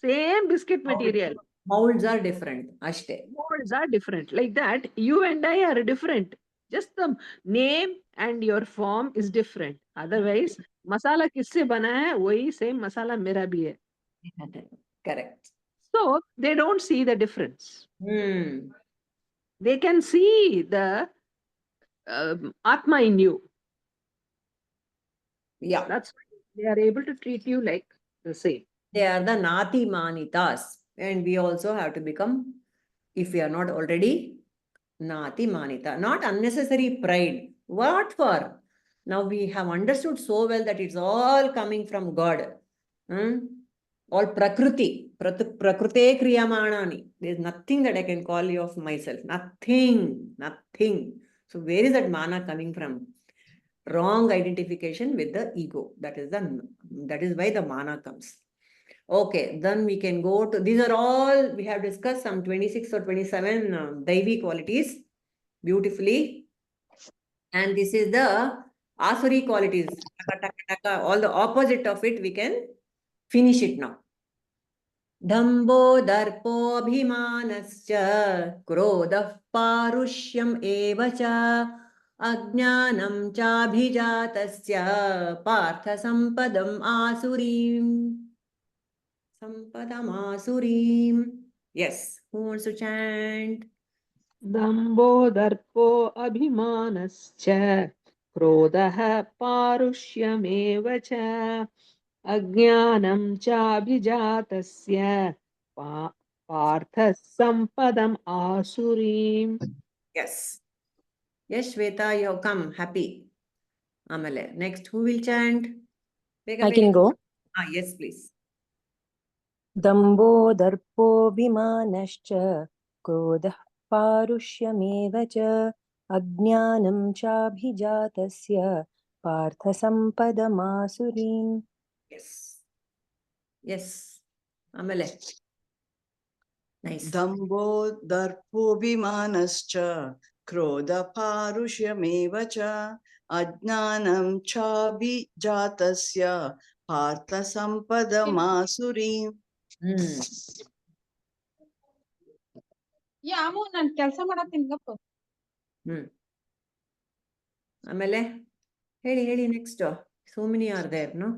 Same biscuit material. Molds are different. Ashte. Molds are different. Like that, you and I are different. Just the name and your form is different. Otherwise, masala किससे बना है वही same masala मेरा भी है. Correct. So they don't see the difference. Hmm. They can see the Atma in you. Yeah. That's why they are able to treat you like the same. They are the Nati Manitas. And we also have to become, if we are not already, Nati Manita. Not unnecessary pride. What for? Now we have understood so well that it's all coming from God. All Prakriti. Prakrute Kriyamanani. There's nothing that I can call you of myself. Nothing. Nothing. So where is that mana coming from? Wrong identification with the ego. That is why the mana comes. Okay, then we can go to, these are all, we have discussed some 26 or 27 Daivi qualities beautifully. And this is the Asuri qualities. All the opposite of it, we can finish it now. Dhambo darpobhimanascha krodah parushyam evacha ajnanam chabhijatasya partha sampadam asurim. Sampadamasurim. Yes. Who wants to chant? Dambo darpo abhimanascha krodah parushyameva cha ajnanam cha abhijatasya partha sampadam asurim. Yes. Yes, Shweta, you have come. Happy. Amale. Next, who will chant? I can go. Yes, please. Dambo darpobhimanascha krodah parushyamev cha ajnanam chabhijatasya partha sampadamasurim. Yes. Yes. Amale. Nice. Dambo darpobhimanascha krodha parushyamev cha ajnanam chabhijatasya partha sampadamasurim. ಯಾಮು ನಾನು ಕೆಲಸ ಮಾಡತ್ತೀನಿ ಗಪ್ಪ. ಆಮೇಲೆ ಹೇಳಿ next. So many are there, no?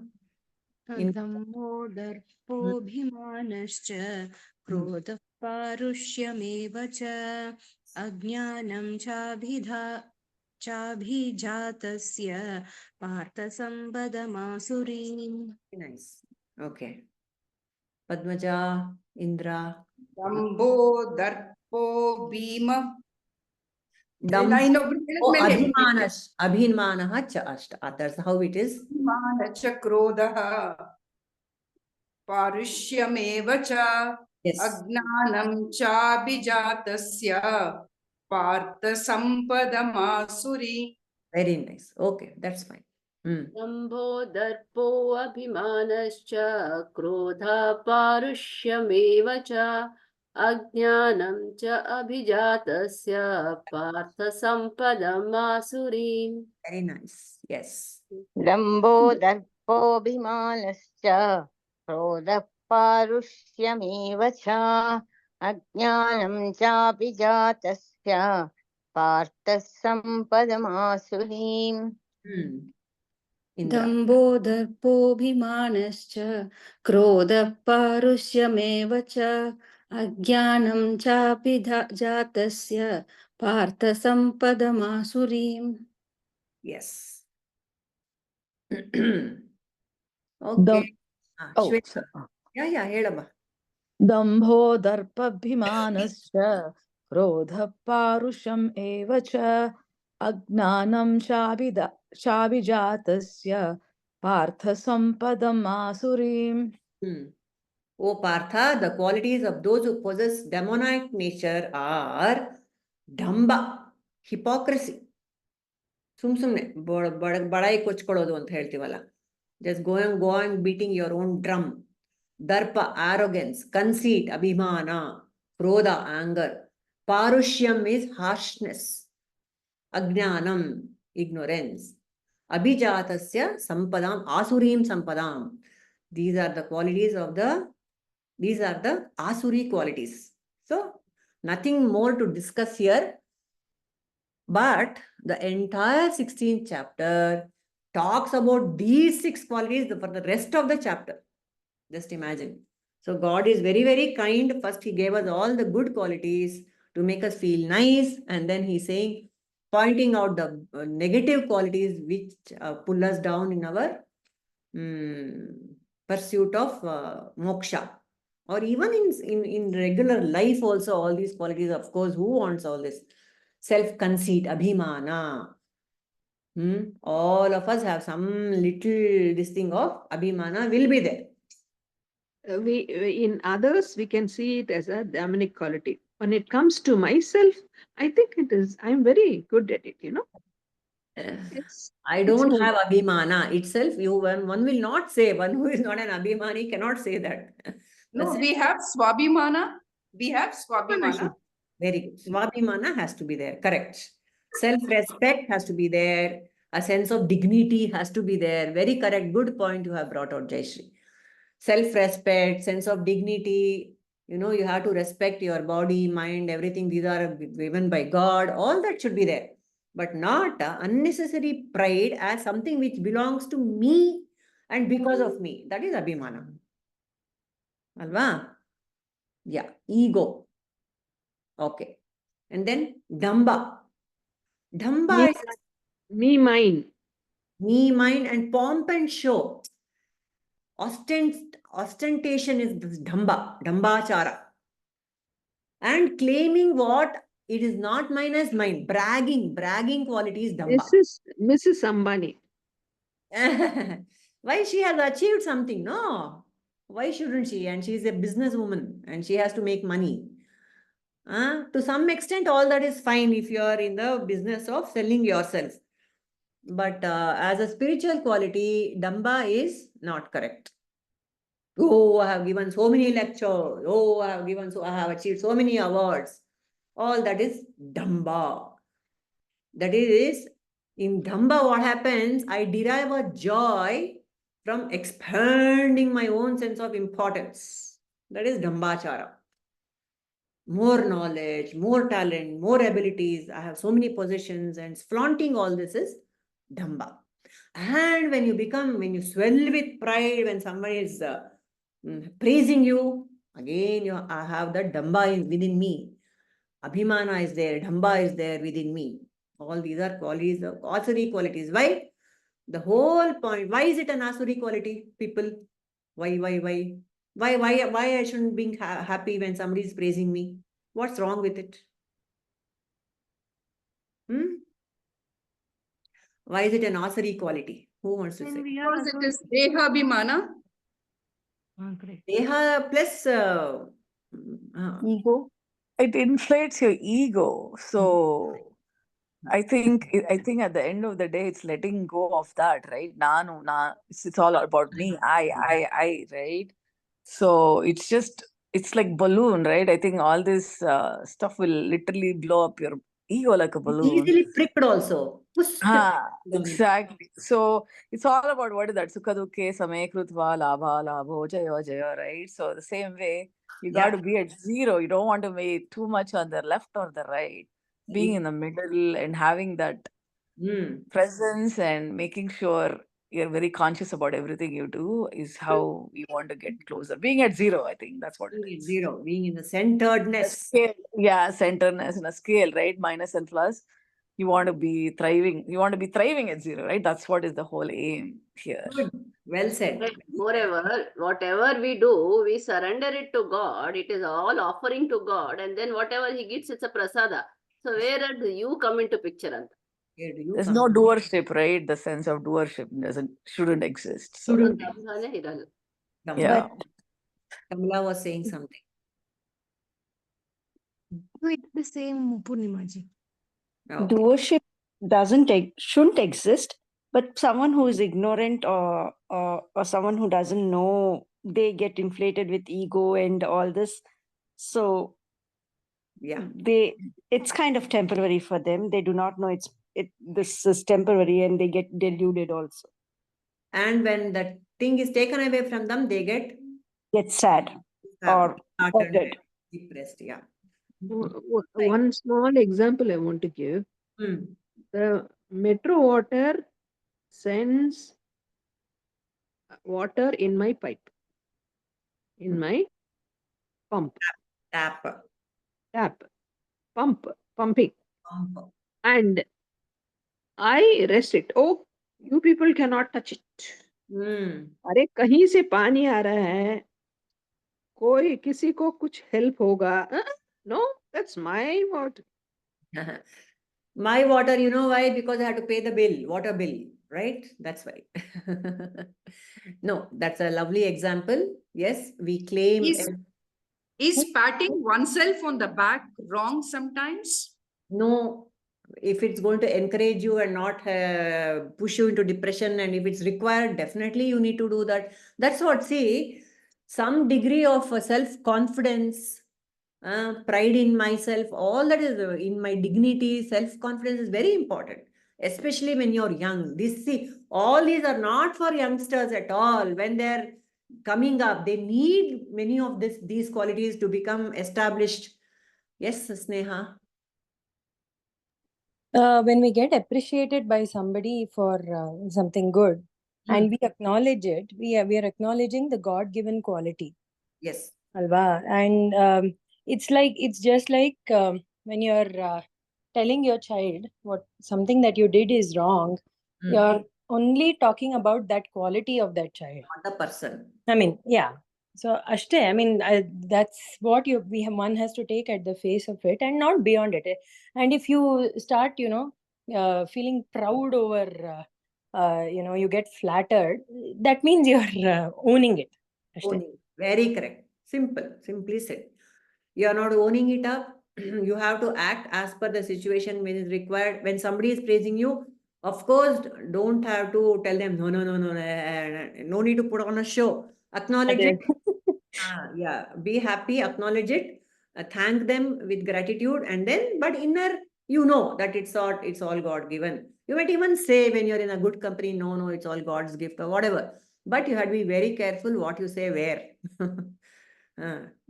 दम्भो दर्पोऽभिमानश्च क्रोधः पारुष्यमेव च अज्ञानं चाभिजातस्य पार्थसम्पदमासुरीम्. Nice. Okay. Padmaja, Indra. Dambo darpo bhima. Abhimanah cha ashta. That's how it is. Abhimanah cha krodaha parushyameva cha ajnanam cha bijatasya partha sampadamasurim. Very nice. Okay, that's fine. Dambho darpo abhimanascha krodha parushyamev cha ajnanam cha abhijatasya partha sampadam asurim. Very nice. Yes. Dambo darpobhimanascha krodha parushyamev cha ajnanam cha abhijatasya partha sampadamasurim. दम्भो दर्पोऽभिमानश्च क्रोधः पारुष्यमेव च अज्ञानं चापि जातस्य पार्थसम्पदमासुरीम्. Yes. Okay. Oh, Shweta. sorry. Yeah, helama. Dambho darpabhimanascha krodha parusham evacha agnanam shabijatasya partha sampadam asurim. O Partha, the qualities of those who possess demonic nature are damba, hypocrisy. ಸುಮ್ನೆ ಬಡಾಯಿ ಕೊಚ್ಕೊಳ್ಳೋದು ಅಂತ ಹೇಳ್ತೀವಲ್ಲ. Just go on beating your own drum. Darpa, arrogance. Conceit, abhimana. Krodha, anger. Parushyam is harshness. Ajnanam, ignorance. Abhijatasya sampadam, asurim sampadam. These are the qualities of these are the asuri qualities. So, nothing more to discuss here. But the entire 16th chapter talks about these 6 qualities for the rest of the chapter. Just imagine. So God is very, very kind. First, He gave us all the good qualities to make us feel nice. And then He's saying, pointing out the negative qualities which pull us down in our pursuit of moksha. Or even in regular life also, all these qualities, of course, who wants all this? Self-conceit, abhimana. All of us have some little this thing of abhimana will be there. We in others we can see it as a demonic quality. When it comes to myself, I think I'm very good at it, I don't have abhimana itself. One will not say, one who is not an abhimani cannot say that. No, we have swabhimana. We have swabhimana. Very good. Swabhimana has to be there. Correct. Self-respect has to be there. A sense of dignity has to be there. Very correct. Good point you have brought out, Jayashree. Self-respect, sense of dignity. You have to respect your body, mind, everything. These are given by God. All that should be there. But not unnecessary pride as something which belongs to me and because of me. That is abhimana. Alva? Yeah. Ego. Okay. And then damba. Damba is me, mine. Me, mine, and pomp and show. Ostentation is this dambachara. And claiming what it is not mine as mine. Bragging quality is damba. Mrs. Ambani. Why she has achieved something, no? Why shouldn't she? And she is a businesswoman and she has to make money. To some extent, all that is fine if you are in the business of selling yourself. But as a spiritual quality, damba is not correct. Oh, I have given so many lectures. Oh, I have achieved so many awards. All that is damba. That is, in damba, what happens? I derive a joy from expanding my own sense of importance. That is dambachara. More knowledge, more talent, more abilities. I have so many possessions, and flaunting all this is damba. And when you swell with pride, when somebody is praising you, again I have that damba within me. Abhimana is there, damba is there within me. All these are qualities, asuri qualities. Why? The whole point. Why is it an asuri quality, people? Why I shouldn't be happy when somebody is praising me? What's wrong with it? Why is it an asuri quality? Who wants to say? Because it is deha abhimana. Deha plus ego. It inflates your ego. So I think at the end of the day, it's letting go of that, right? It's all about me. I, right? So it's like balloon, right? I think all this stuff will literally blow up your ego like a balloon. Easily pricked also. Exactly. So it's all about what is that? Sukha dukhe same krutva labha labho jaya jaya, right? So the same way, you got to be at zero. You don't want to be too much on the left or the right. Being in the middle and having that presence and making sure you're very conscious about everything you do is how you want to get closer. Being at zero, I think that's what it is. Zero, being in the centeredness. Centeredness in a scale, right? Minus and plus. You want to be thriving. You want to be thriving at zero, right? That's what is the whole aim here. Well said. Moreover, whatever we do, we surrender it to God. It is all offering to God, and then whatever He gives, it's a prasada. So where do you come into picture, Anta? Where do you There's come? no doership, right? The sense of doership shouldn't exist. So, Shouldn't. yeah. Kamala was saying something. No, it's the same, Purnimaji. Okay. Doership shouldn't exist, but someone who is ignorant or someone who doesn't know, they get inflated with ego and all this. So yeah, it's kind of temporary for them. They do not know this is temporary, and they get deluded also. And when that thing is taken away from them, they get sad or depressed. Yeah. One small example I want to give. The metro water sends water in my pipe, in my pump. Tap. Pumping. And I rest it. Oh, you people cannot touch it. अरे कहीं से पानी आ रहा है, कोई किसी को कुछ help होगा? No, that's my water. My water, you know why? Because I have to pay the bill, water bill, right? That's why. No, that's a lovely example. Yes, we claim. Is patting oneself on the back wrong sometimes? No, if it's going to encourage you and not push you into depression, and if it's required, definitely you need to do that. That's what, see, some degree of self-confidence, pride in myself, all that is in my dignity, self-confidence is very important, especially when you're young. All these are not for youngsters at all. When they're coming up, they need many of these qualities to become established. Yes, Sneha. When we get appreciated by somebody for something good and we acknowledge it, we are acknowledging the God-given quality. Yes. Alva. And it's just like when you're telling your child something that you did is wrong, you're only talking about that quality of that child. Not the person. I mean, yeah. So, Ashte, I mean, that's what one has to take at the face of it and not beyond it. And if you start, feeling proud over, you get flattered, that means you're owning it. Ashte. Owning. Very correct. Simply said. You are not owning it up. You have to act as per the situation when it's required. When somebody is praising you, of course, don't have to tell them, no, no need to put on a show. Acknowledge it. Yeah, be happy, acknowledge it, thank them with gratitude, and then, but inner, that it's all God given. You might even say when you're in a good company, no, it's all God's gift or whatever. But you have to be very careful what you say where.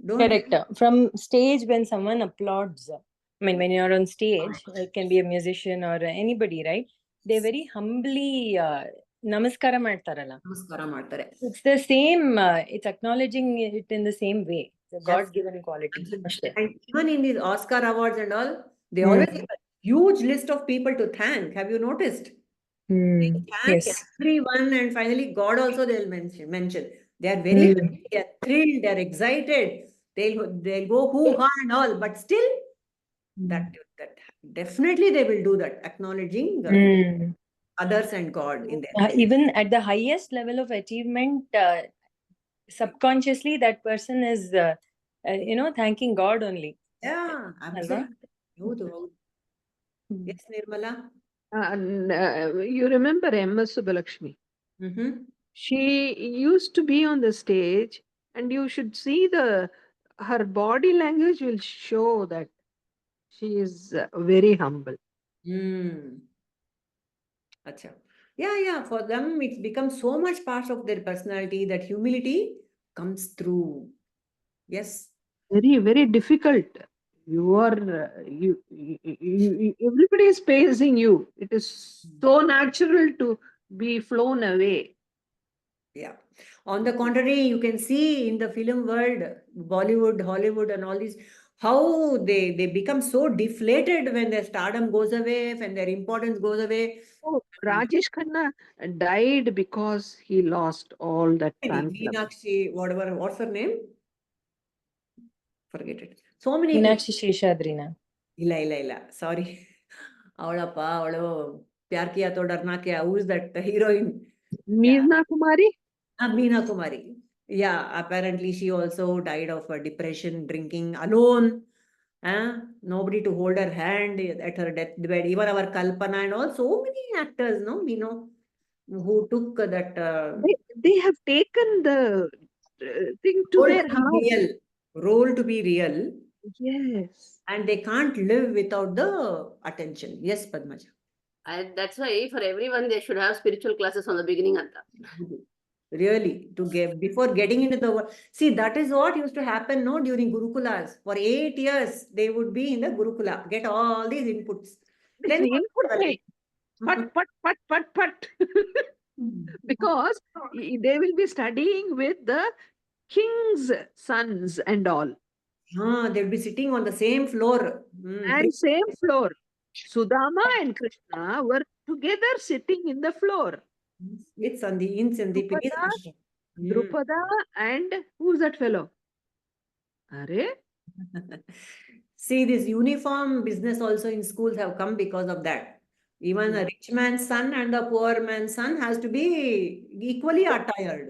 Correct. From stage, when someone applauds, I mean, when you're on stage, it can be a musician or anybody, right? They very humbly namaskara ಮಾಡ್ತಾರಲ್ಲ. It's the same, it's acknowledging it in the same way. The God-given quality. And even in these Oscar awards and all, they always have a huge list of people to thank. Have you noticed? They thank everyone, and finally God also they'll mention. They are very happy, they are thrilled, they are excited. They'll go hoo-ha and all, but still that definitely they will do that, acknowledging others and God in their even at the highest level of achievement, subconsciously that person is thanking God only. Yeah, absolutely. Yes, Nirmala. You remember M.S. Subbulakshmi? She used to be on the stage, and you should see her body language will show that she is very humble. Acha. Yeah. For them, it's become so much part of their personality that humility comes through. Yes. Very, very difficult. Everybody is praising you. It is so natural to be flown away. Yeah. On the contrary, you can see in the film world, Bollywood, Hollywood, and all these, how they become so deflated when their stardom goes away, when their importance goes away. Oh, Rajesh Khanna died because he lost all that fan club. Meenakshi, whatever, what's her name? Forget it. So many Meenakshi Sheshadrina. Ila. Sorry. ಅವಳಪ್ಪ ಅವಳು ಪ್ಯಾರ್ ಕಿಯಾ ತೋ ಡರ್ನಾ ಕ್ಯಾ, who is that heroine? Meena Kumari? Meena Kumari. Yeah, apparently she also died of depression, drinking alone. Nobody to hold her hand at her deathbed. Even our Kalpana and all, so many actors, no, we know, who took that They have taken the thing to role their to be house. real, role to be real, Yes. and they can't live without the attention. Yes, Padmaja. That's why for everyone they should have spiritual classes from the beginning. Anta. Really, to get before getting into the world. See, that is what used to happen, no, during Gurukulas. For 8 years, they would be in the Gurukula, get all these inputs. Then But. Because they will be studying with the king's sons and all. They'll be sitting on the same floor. And same floor. Sudama and Krishna were together sitting in the floor. It's on the Sandipini's ashram. Drupada and who's that fellow? Are? See, this uniform business also in schools have come because of that. Even a rich man's son and the poor man's son has to be equally attired.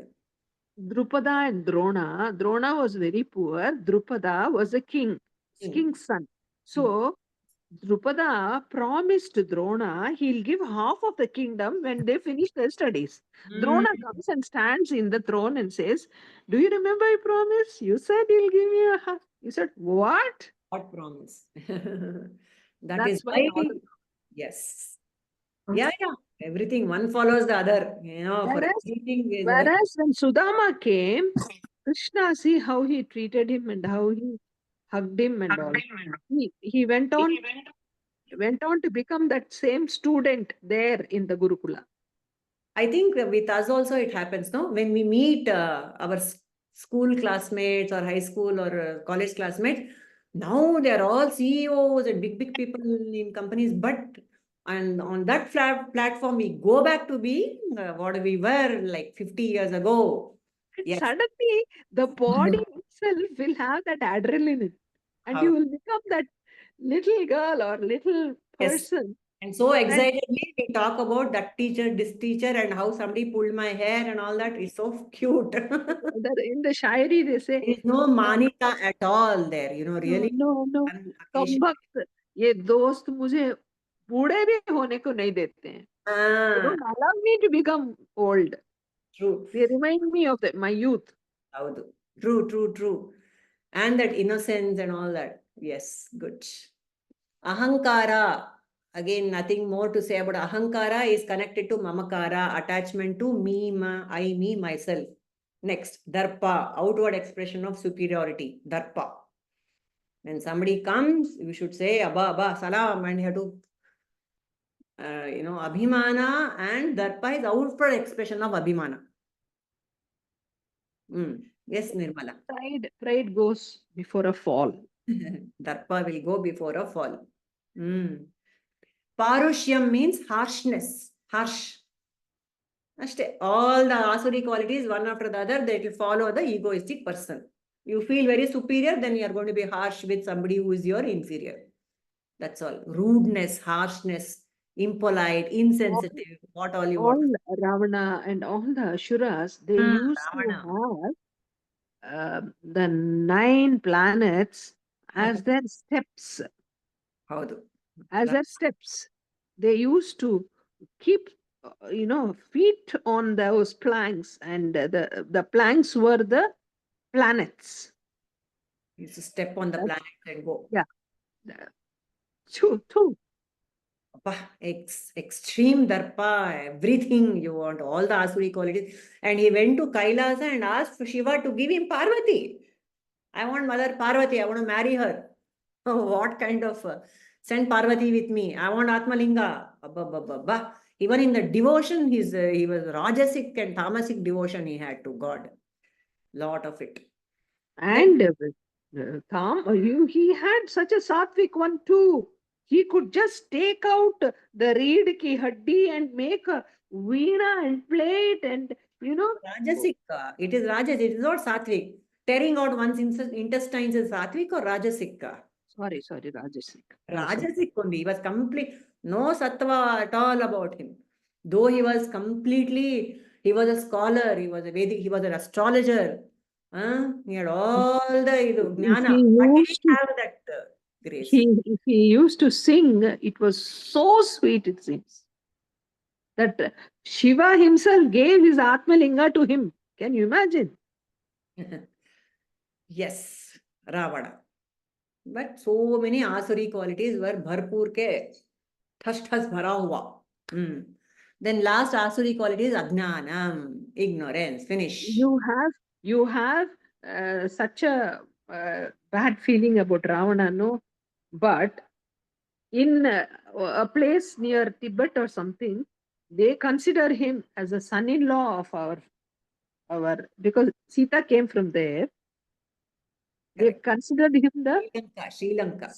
Drupada and Drona. Drona was very poor. Drupada was a king's son. So Drupada promised Drona he'll give half of the kingdom when they finish their studies. Drona comes and stands in the throne and says, "Do you remember I promised? You said you'll give me a half." He said, "What? What promise?" That's is why. Yes. Yeah. Everything one follows the other. Whereas when Sudama came, Krishna, see how he treated him and how he hugged him and all. He went on to become that same student there in the Gurukula. I think with us also it happens, no? When we meet our school classmates or high school or college classmates, now they're all CEOs and big people in companies, and on that platform, we go back to being what we were like 50 years ago. Yes. Suddenly, the body itself will have that adrenaline. And you will become that little girl or little person. Yes. And so excitedly, we talk about that teacher, this teacher, and how somebody pulled my hair and all that. It's so cute. In the Shairi, they say, there is no manita at all there, really. No. Kambakt. ये दोस्त मुझे बूढ़े भी होने को नहीं देते हैं. They don't allow me to become old. True. They remind me of my youth. True. And that innocence and all that. Yes, good. Ahankara. Again, nothing more to say about ahankara is connected to mamakara, attachment to me, I, me, myself. Next, darpa, outward expression of superiority. Darpa. When somebody comes, you should say, Abba, salam, and you have to, abhimana, and darpa is outward expression of abhimana. Yes, Nirmala. Pride goes before a fall. Darpa will go before a fall. Parushyam means harshness, harsh. All the asuri qualities, one after the other, they will follow the egoistic person. You feel very superior, then you are going to be harsh with somebody who is your inferior. That's all. Rudeness, harshness, impolite, insensitive, what all you want. All Ravana and all the Asuras, they used Ravana. to have the 9 planets as their steps. As their steps. They used to keep, feet on those planks, and the planks were the planets. You used to step on the planets and go. Yeah. Two. Extreme darpa, everything you want, all the asuri qualities. And he went to Kailasa and asked for Shiva to give him Parvati. I want Mother Parvati, I want to marry her. What kind of send Parvati with me? I want Atmalinga. Even in the devotion, he was Rajasic and Tamasic devotion he had to God. Lot of it. And He had such a sattvic one too. He could just take out the reed ki haddi and make a veena and play it, and Rajasic. It is Rajas. It is not Sattvic. Tearing out one's intestines is Sattvic or Rajasic? Sorry, Rajasic. Rajasic only. He was complete. No sattva at all about him. Though he was completely, he was a scholar, he was a Vedic, he was an astrologer. He had all the jnana, but he didn't have that grace. If he used to sing, it was so sweet, it seems, that Shiva himself gave his Atmalinga to him. Can you imagine? Yes, Ravana. But so many Asuri qualities were bharpur ke thas bhara hua. Then last Asuri quality is Ajnanam, ignorance. Finish. You have such a bad feeling about Ravana, no? But in a place near Tibet or something, they consider him as a son-in-law of our because Sita came from there. They considered him the Sri Lanka.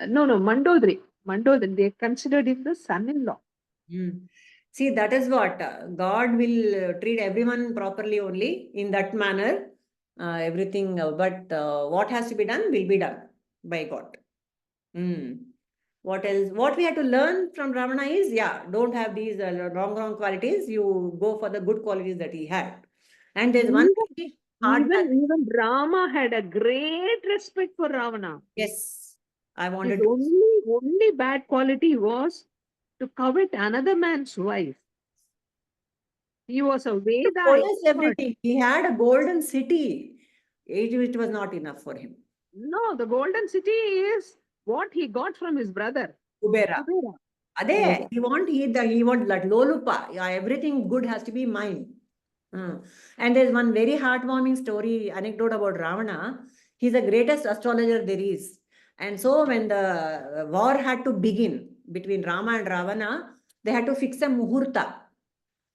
No, Mandodri. They considered him the son-in-law. See, that is what God will treat everyone properly only in that manner. Everything, but what has to be done will be done by God. What else? What we have to learn from Ravana is, don't have these wrong qualities. You go for the good qualities that he had. And there's one even Rama had a great respect for Ravana. Yes, I wanted his only bad quality was to covet another man's wife. He was a Veda. Everything. He had a golden city. It was not enough for him. No, the golden city is what he got from his brother. Kubera. Ade, he want that Lolupa. Yeah, everything good has to be mine. And there's one very heartwarming story, anecdote about Ravana. He's the greatest astrologer there is. And so when the war had to begin between Rama and Ravana, they had to fix a muhurta.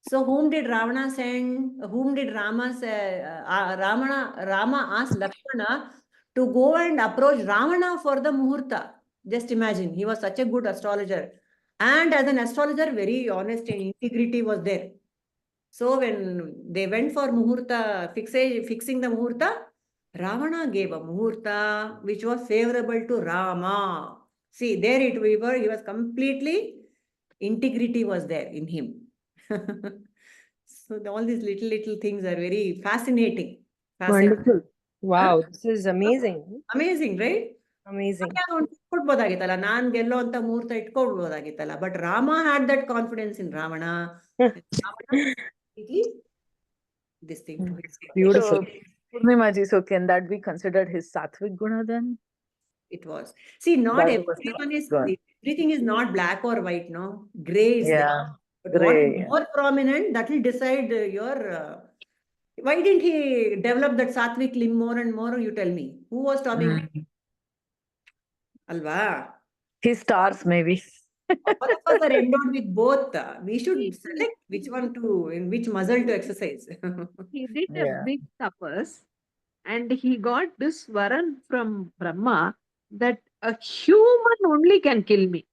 So whom did Ravana send? Whom did Rama say? Rama asked Lakshmana to go and approach Ravana for the muhurta. Just imagine, he was such a good astrologer. And as an astrologer, very honest and integrity was there. So when they went for muhurta, fixing the muhurta, Ravana gave a muhurta which was favorable to Rama. See, there he was completely, integrity was there in him. So all these little things are very fascinating. Wonderful. Wow, this is amazing. Amazing, right? Amazing. Naan ಗೆಲ್ಲೋ ಅಂತ ಮುಹೂರ್ತ ಇಟ್ಕೊಳ್ಬೋದಾಗಿತ್ತಲ್ಲ. But Rama had that confidence in Ravana. This thing. Beautiful. Purnima ji, so can that be considered his sattvic guna then? It was. See, not everything is not black or white, no? Gray is there. But what is more prominent, that will decide your... why didn't he develop that sattvic limb more and more? You tell me. Who was stopping him? Alva. His stars, maybe. All of us are endowed with both. We should select in which muscle to exercise. He did a big tapas and he got this varan from Brahma that a human only can kill me.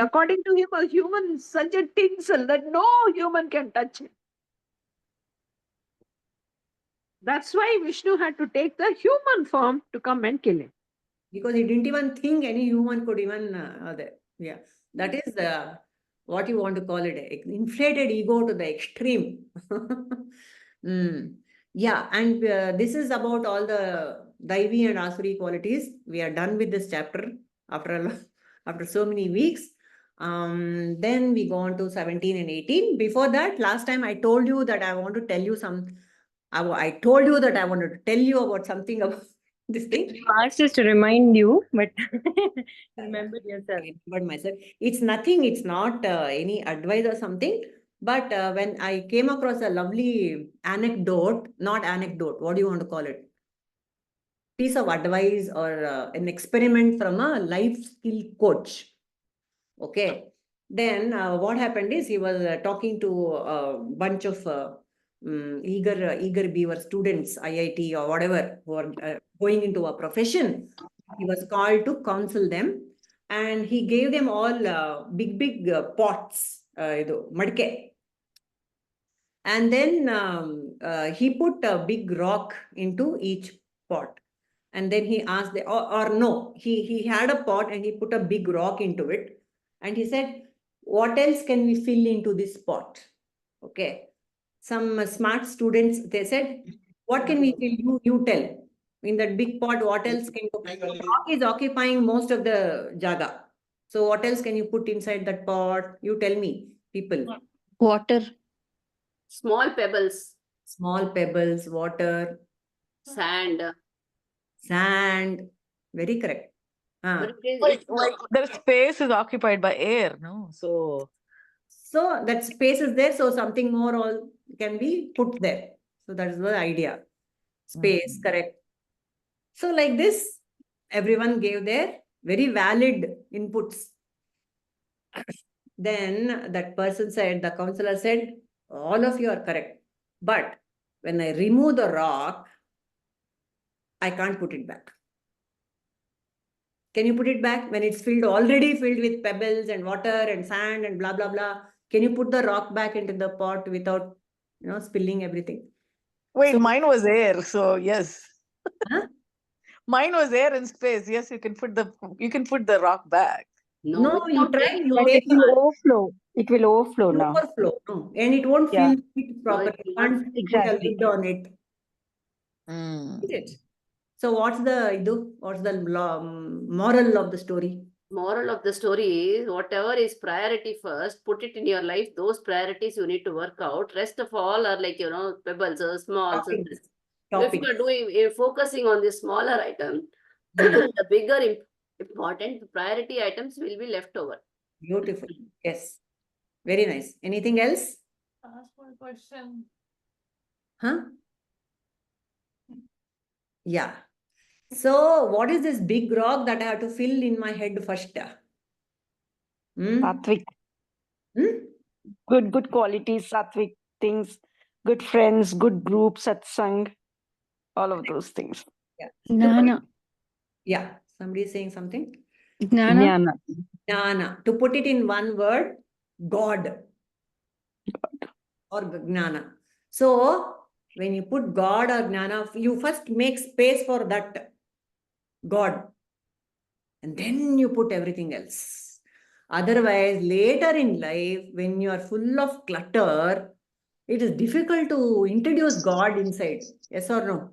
According to him, a human is such a tinsel that no human can touch him. That's why Vishnu had to take the human form to come and kill him. Because he didn't even think any human could even... that is what you want to call it, inflated ego to the extreme. And this is about all the Daivi and Asuri qualities. We are done with this chapter after so many weeks. Then we go on to 17 and 18. Before that, last time I told you that I want to tell you I told you that I wanted to tell you about something about this thing. You asked us to remind you, but remember yourself. But myself, it's nothing. It's not any advice or something. But when I came across a lovely anecdote, not anecdote, what do you want to call it? Piece of advice or an experiment from a life skill coach. Okay. Then what happened is he was talking to a bunch of eager beaver students, IIT or whatever, who are going into a profession. He was called to counsel them, and he gave them all big pots, madke. And then he put a big rock into each pot. And then he asked, or no, he had a pot and he put a big rock into it. And he said, what else can we fill into this pot? Okay. Some smart students, they said, what can we fill? You tell. In that big pot, what else can you? Rock is occupying most of the jaga. So what else can you put inside that pot? You tell me, people. Water. Small pebbles. Small pebbles, water. Sand. Sand. Very correct. But it's Like the space is occupied by air, no? So that space is there, so something more all can be put there. So that is the idea. Space, correct. So like this, everyone gave their very valid inputs. Then that person said, the counselor said, all of you are correct. But when I remove the rock, I can't put it back. Can you put it back when it's already filled with pebbles and water and sand and blah, blah, blah? Can you put the rock back into the pot without, spilling everything? wait, mine was air, so yes. Huh? Mine was air in space. Yes, you can put the rock back. No, you try. But it will overflow. It will overflow now. Overflow. No. And it won't Yeah. fill it properly. You can't put a lid on it. Is it? So what's the moral of the story? Moral of the story is whatever is priority first, put it in your life. Those priorities you need to work out. Rest of all are like, pebbles or small. If you are focusing on the smaller item, the bigger important priority items will be left over. Beautiful. Yes. Very nice. Anything else? Ask one question. Huh? Yeah. So what is this big rock that I have to fill in my head first? Sattvic. Good qualities, sattvic things, good friends, good group, satsang, all of those things. Yeah. Gnana. Yeah. Somebody is saying something? Gnana. Gnana. To put it in one word, God. Or Gnana. So when you put God or Gnana, you first make space for that God. And then you put everything else. Otherwise, later in life, when you are full of clutter, it is difficult to introduce God inside. Yes or no?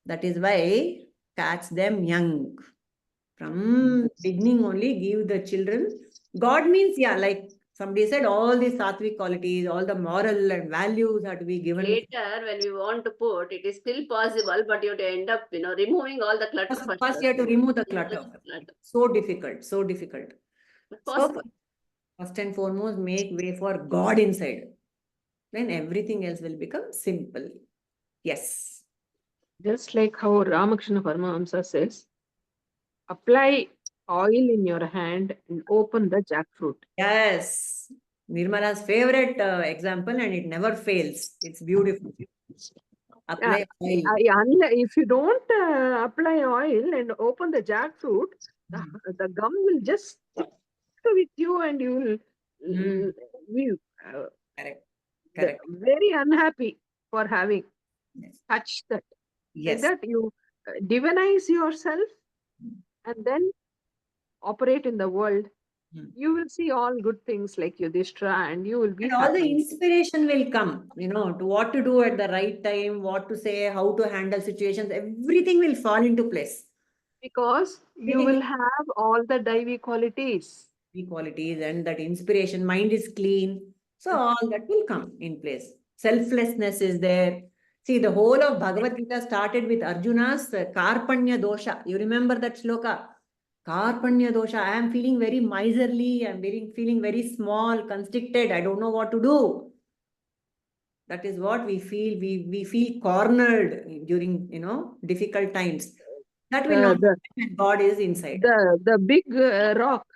That is why catch them young. From beginning only, give the children. God means, yeah, like somebody said, all these sattvic qualities, all the moral and values are to be given. Later, when we want to put, it is still possible, but you have to end up, removing all the clutter first. First, you have to remove the clutter. So difficult, so difficult. So, first and foremost, make way for God inside. Then everything else will become simple. Yes. Just like how Ramakrishna Paramahamsa says, apply oil in your hand and open the jackfruit. Yes. Nirmala's favorite example, and it never fails. It's beautiful. Apply oil. If you don't apply oil and open the jackfruit, the gum will just stick with you and you will be very unhappy for having touched that. Like that, you divinize yourself and then operate in the world. You will see all good things like Yudhishthira and you will be and all the inspiration will come, to what to do at the right time, what to say, how to handle situations, everything will fall into place. Because you will have all the Daivi qualities. And that inspiration, mind is clean. So all that will come in place. Selflessness is there. See, the whole of Bhagavad Gita started with Arjuna's Karpanya dosha. You remember that shloka? Karpanya dosha. I am feeling very miserly. I am feeling very small, constricted. I don't know what to do. That is what we feel. We feel cornered during, difficult times. That will not happen when God is inside. The big rock.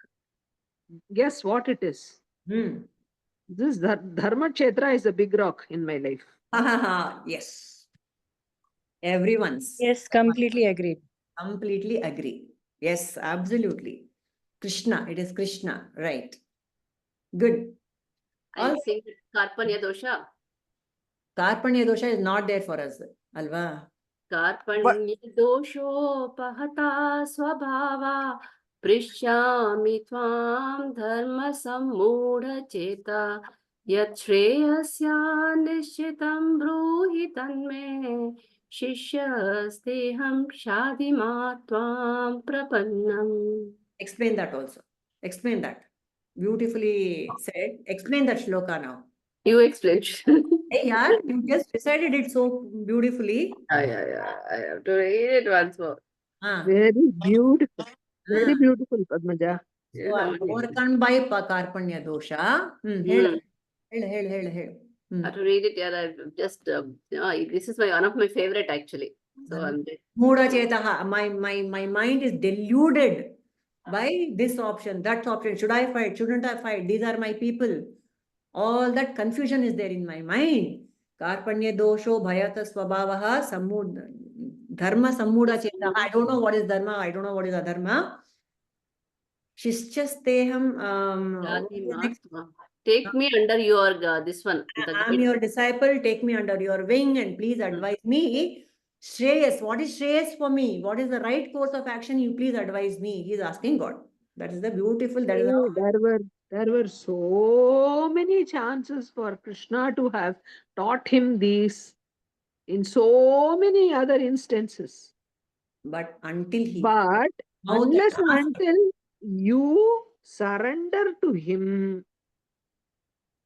Guess what it is? This Dharma Kshetra is a big rock in my life. Yes. Everyone's. Yes, completely agreed. Completely agree. Yes, absolutely. Krishna, it is Krishna, right? Good. I'll sing Karpanya Dosha. Karpanya dosha is not there for us, Alva. Karpanya Doshopahata Swabhava Prishyami Tvam Dharma Sammudha Cheta Yat Shreyasya Nishitam Bruhi Tanme Shishyasteham Shadima Tvam Prapannam. Explain that also. Explain that. Beautifully said. Explain that shloka now. You explain. Hey, yeah, you just recited it so beautifully. Yeah. I have to read it once more. Very beautiful. Very beautiful, Padmaja. So I'm overcome by Karpanya dosha. I Hel. have to read it. Yeah, I've just this is one of my favorite actually. So I'm Mudha chetaha. My mind is deluded by this option, that option. Should I fight? Shouldn't I fight? These are my people. All that confusion is there in my mind. Karpanya dosho bhayata swabhavaha dharma sammuda chetaha. I don't know what is dharma. I don't know what is adharma. Shishchasteham. Take me under your this one. I'm your disciple. Take me under your wing and please advise me. Shreyas, what is Shreyas for me? What is the right course of action? You please advise me. He's asking God. That is the beautiful. That is how. There were so many chances for Krishna to have taught him these in so many other instances. But until he. But unless and until you surrender to him,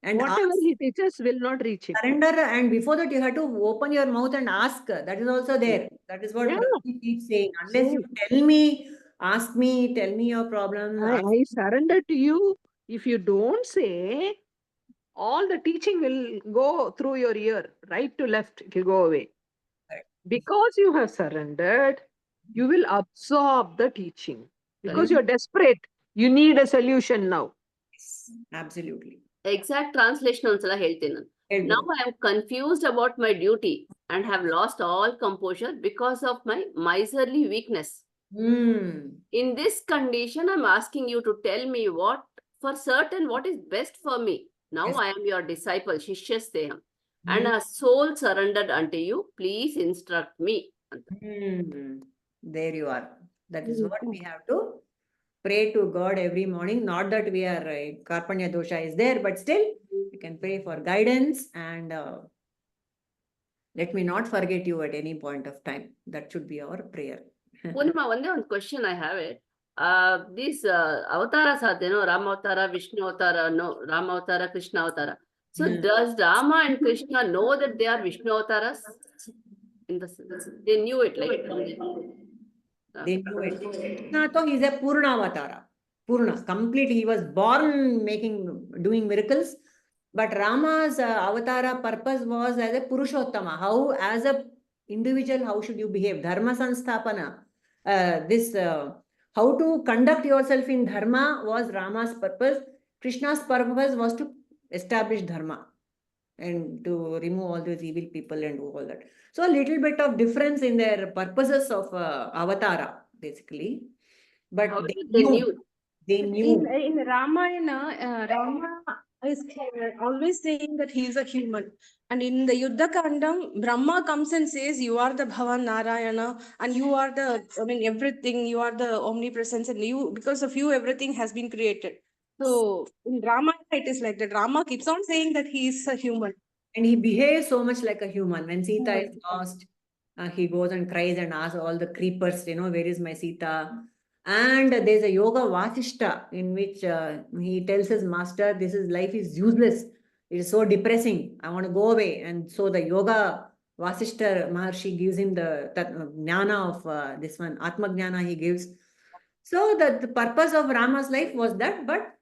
and whatever he teaches will not reach him. Surrender, and before that you have to open your mouth and ask. That is also there. That is what he keeps saying. Unless you tell me, ask me, tell me your problems. I surrender to you. If you don't say, all the teaching will go through your ear, right to left, it will go away. Because you have surrendered, you will absorb the teaching. Because you are desperate, you need a solution now. Yes, absolutely. Exact translation ontsala heltene. Now I am confused about my duty and have lost all composure because of my miserly weakness. In this condition, I'm asking you to tell me what is best for me. Now I am your disciple, Shishyasteham, and a soul surrendered unto you. Please instruct me. There you are. That is what we have to pray to God every morning. Not that we are Karpanya dosha is there, but still we can pray for guidance and let me not forget you at any point of time. That should be our prayer. Purnima, one question I have it. These avatars are there, no? Rama Avatara, Vishnu Avatara, no? Rama Avatara, Krishna Avatara. So does Rama and Krishna know that they are Vishnu Avataras? They knew it, like. They knew it. Krishna though is a Purna Avatara. Purna, complete. He was born doing miracles. But Rama's avatara purpose was as a Purushottama. How, as a individual, how should you behave? Dharma Sanstapana. How to conduct yourself in Dharma was Rama's purpose. Krishna's purpose was to establish Dharma and to remove all those evil people and do all that. So a little bit of difference in their purposes of avatara, basically. But they knew. In Ramayana, Rama is always saying that he is a human. And in the Yuddha Kandam, Brahma comes and says, you are the Bhavan Narayana and you are everything, you are the omnipresence, and you, because of you, everything has been created. So in Ramayana, it is like that. Rama keeps on saying that he is a human. And he behaves so much like a human. When Sita is lost, he goes and cries and asks all the creepers, where is my Sita? And there's a Yoga Vasishta in which he tells his master, life is useless. It is so depressing. I want to go away. And so the Yoga Vasishta Maharshi gives him the jnana of this one, Atma Jnana he gives. So the purpose of Rama's life was that, but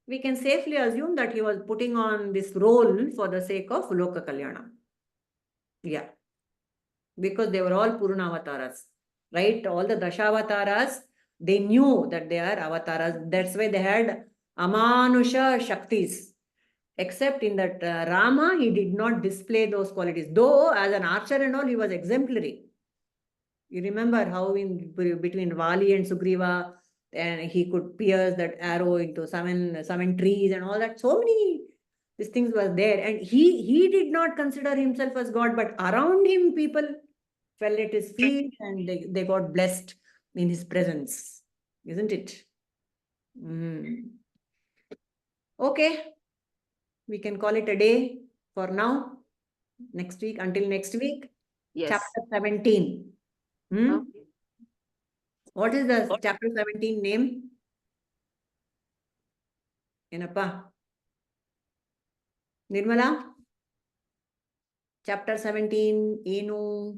we can safely assume that he was putting on this role for the sake of Loka Kalyana. Yeah. Because they were all Purna Avataras, right? All the Dashavataras, they knew that they are avatars. That's why they had Amanusha Shaktis. Except in that Rama, he did not display those qualities. Though as an archer and all, he was exemplary. You remember how in between Vali and Sugriva, and he could pierce that arrow into seven trees and all that. So many these things were there, and he did not consider himself as God, but around him people fell at his feet and they got blessed in his presence, isn't it? Okay, we can call it a day for now. Next week, until next week. Yes. Chapter 17. Okay. What is the chapter 17 name? Enappa? Nirmala? Chapter 17, Enu.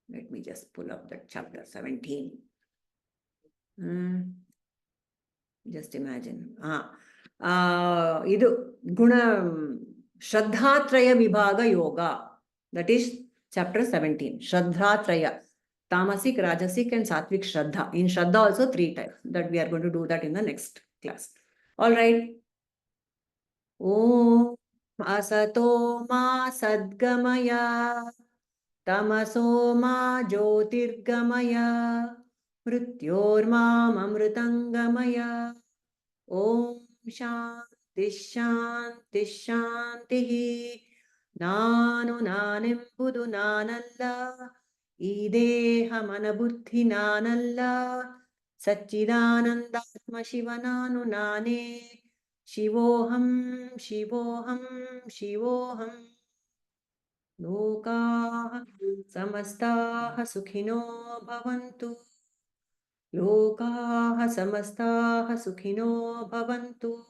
Let me just pull up that chapter 17. Just imagine. Idu Guna Shraddhatraya Vibhaga Yoga. That is chapter 17. Shraddhatraya. Tamasic, Rajasic and Satvik Shraddha. In Shraddha also 3 types. That we are going to do that in the next class. All right. Om Asato Ma Sadgamaya Tamaso Ma Jyotirgamaya Mrityorma Amritangamaya Om Shanti Shanti Shanti Nanu Nanim Budu Nanalla Ideha Manabuddhi Nanalla Satchidanandatma Shivananu Nane Shivoham Shivoham Shivoham Lokaha Samastaha Sukhino Bhavantu Lokaha Samastaha Sukhino Bhavantu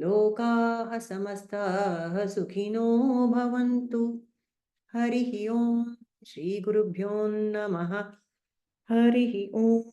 Lokaha Samastaha Sukhino Bhavantu Harihi Om Shri Gurubhyo Namaha Harihi Om